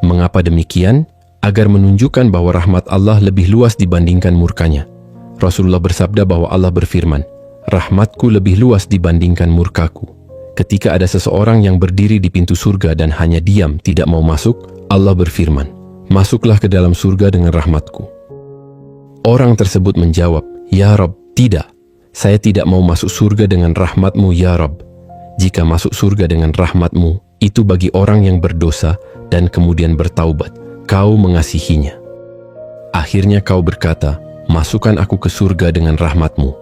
Mengapa demikian? Agar menunjukkan bahwa rahmat Allah lebih luas dibandingkan murkanya. Rasulullah bersabda bahwa Allah berfirman, "Rahmatku lebih luas dibandingkan murkaku." Ketika ada seseorang yang berdiri di pintu surga dan hanya diam tidak mau masuk, Allah berfirman, "Masuklah ke dalam surga dengan rahmatku." Orang tersebut menjawab, "Ya Rabb, tidak. Saya tidak mau masuk surga dengan rahmat-Mu, ya Rabb. Jika masuk surga dengan rahmat-Mu, itu bagi orang yang berdosa dan kemudian bertaubat. Kau mengasihinya. Akhirnya kau berkata, masukkan aku ke surga dengan rahmat-Mu.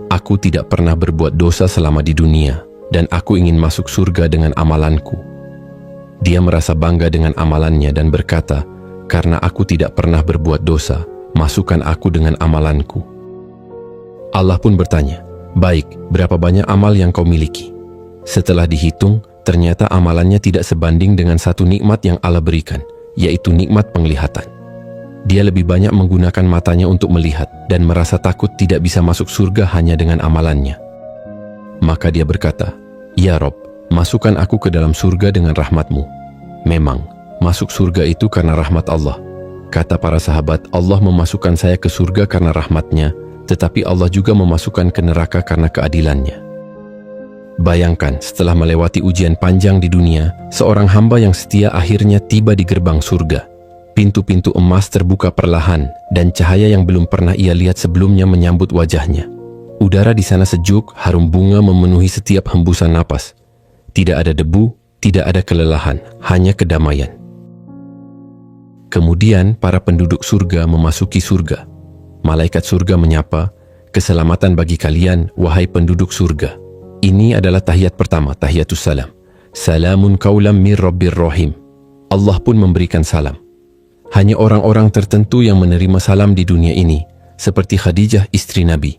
Aku tidak pernah berbuat dosa selama di dunia, dan aku ingin masuk surga dengan amalanku." Dia merasa bangga dengan amalannya dan berkata, "Karena aku tidak pernah berbuat dosa, masukkan aku dengan amalanku." Allah pun bertanya, "Baik, berapa banyak amal yang kau miliki?" Setelah dihitung, ternyata amalannya tidak sebanding dengan satu nikmat yang Allah berikan, yaitu nikmat penglihatan. Dia lebih banyak menggunakan matanya untuk melihat dan merasa takut tidak bisa masuk surga hanya dengan amalannya. Maka dia berkata, "Ya Rob, masukkan aku ke dalam surga dengan rahmat-Mu." Memang, masuk surga itu karena rahmat Allah. Kata para sahabat, Allah memasukkan saya ke surga karena rahmat-Nya, tetapi Allah juga memasukkan ke neraka karena keadilan-Nya. Bayangkan, setelah melewati ujian panjang di dunia, seorang hamba yang setia akhirnya tiba di gerbang surga. Pintu-pintu emas terbuka perlahan, dan cahaya yang belum pernah ia lihat sebelumnya menyambut wajahnya. Udara di sana sejuk, harum bunga memenuhi setiap hembusan napas. Tidak ada debu, tidak ada kelelahan, hanya kedamaian. Kemudian para penduduk surga memasuki surga. Malaikat surga menyapa, "Keselamatan bagi kalian, wahai penduduk surga." Ini adalah tahiyat pertama, tahiyatus salam. Salamun qaulam mir rabbir rahim. Allah pun memberikan salam. Hanya orang-orang tertentu yang menerima salam di dunia ini, seperti Khadijah istri Nabi.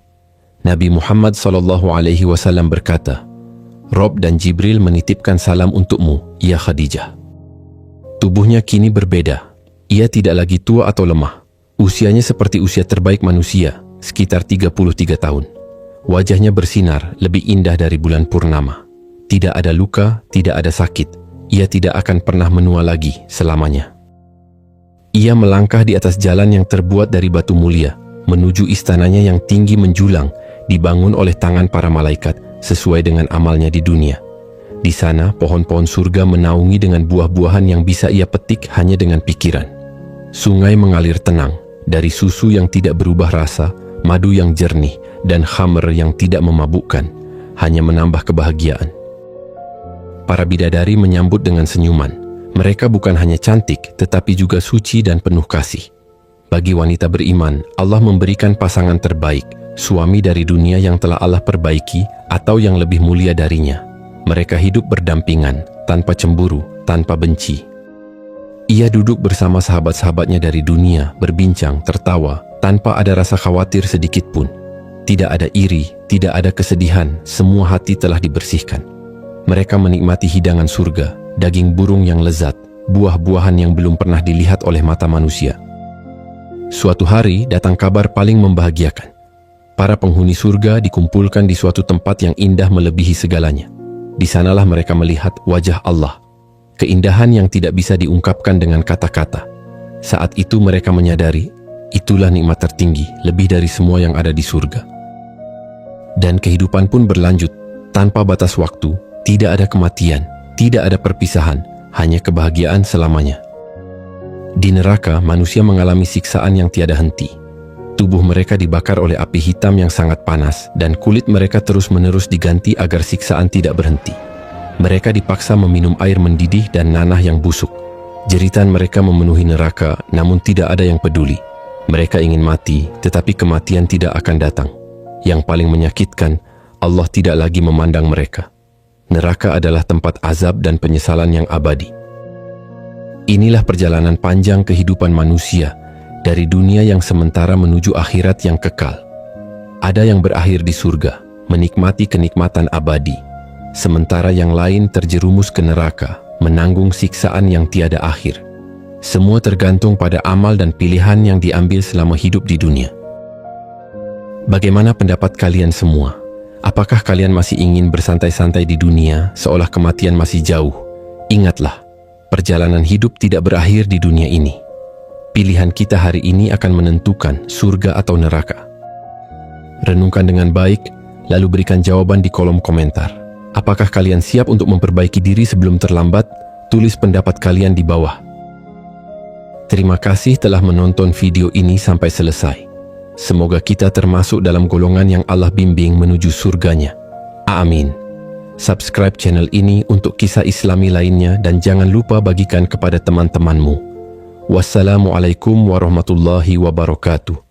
Nabi Muhammad SAW berkata, "Rob dan Jibril menitipkan salam untukmu, ya Khadijah." Tubuhnya kini berbeda. Ia tidak lagi tua atau lemah. Usianya seperti usia terbaik manusia, sekitar 33 tahun. Wajahnya bersinar, lebih indah dari bulan purnama. Tidak ada luka, tidak ada sakit. Ia tidak akan pernah menua lagi selamanya. Ia melangkah di atas jalan yang terbuat dari batu mulia, menuju istananya yang tinggi menjulang, dibangun oleh tangan para malaikat sesuai dengan amalnya di dunia. Di sana, pohon-pohon surga menaungi dengan buah-buahan yang bisa ia petik hanya dengan pikiran. Sungai mengalir tenang, dari susu yang tidak berubah rasa, madu yang jernih, dan khamr yang tidak memabukkan, hanya menambah kebahagiaan. Para bidadari menyambut dengan senyuman. Mereka bukan hanya cantik, tetapi juga suci dan penuh kasih. Bagi wanita beriman, Allah memberikan pasangan terbaik, suami dari dunia yang telah Allah perbaiki atau yang lebih mulia darinya. Mereka hidup berdampingan, tanpa cemburu, tanpa benci. Ia duduk bersama sahabat-sahabatnya dari dunia, berbincang, tertawa, tanpa ada rasa khawatir sedikit pun. Tidak ada iri, tidak ada kesedihan, semua hati telah dibersihkan. Mereka menikmati hidangan surga, daging burung yang lezat, buah-buahan yang belum pernah dilihat oleh mata manusia. Suatu hari datang kabar paling membahagiakan. Para penghuni surga dikumpulkan di suatu tempat yang indah melebihi segalanya. Di sanalah mereka melihat wajah Allah, keindahan yang tidak bisa diungkapkan dengan kata-kata. Saat itu mereka menyadari, itulah nikmat tertinggi, lebih dari semua yang ada di surga. Dan kehidupan pun berlanjut, tanpa batas waktu, tidak ada kematian, tidak ada perpisahan, hanya kebahagiaan selamanya. Di neraka, manusia mengalami siksaan yang tiada henti. Tubuh mereka dibakar oleh api hitam yang sangat panas, dan kulit mereka terus-menerus diganti agar siksaan tidak berhenti. Mereka dipaksa meminum air mendidih dan nanah yang busuk. Jeritan mereka memenuhi neraka, namun tidak ada yang peduli. Mereka ingin mati, tetapi kematian tidak akan datang. Yang paling menyakitkan, Allah tidak lagi memandang mereka. Neraka adalah tempat azab dan penyesalan yang abadi. Inilah perjalanan panjang kehidupan manusia, dari dunia yang sementara menuju akhirat yang kekal. Ada yang berakhir di surga, menikmati kenikmatan abadi. Sementara yang lain terjerumus ke neraka, menanggung siksaan yang tiada akhir. Semua tergantung pada amal dan pilihan yang diambil selama hidup di dunia. Bagaimana pendapat kalian semua? Apakah kalian masih ingin bersantai-santai di dunia, seolah kematian masih jauh? Ingatlah, perjalanan hidup tidak berakhir di dunia ini. Pilihan kita hari ini akan menentukan surga atau neraka. Renungkan dengan baik, lalu berikan jawaban di kolom komentar. Apakah kalian siap untuk memperbaiki diri sebelum terlambat? Tulis pendapat kalian di bawah. Terima kasih telah menonton video ini sampai selesai. Semoga kita termasuk dalam golongan yang Allah bimbing menuju surganya. Amin. Subscribe channel ini untuk kisah Islami lainnya dan jangan lupa bagikan kepada teman-temanmu. Wassalamualaikum warahmatullahi wabarakatuh.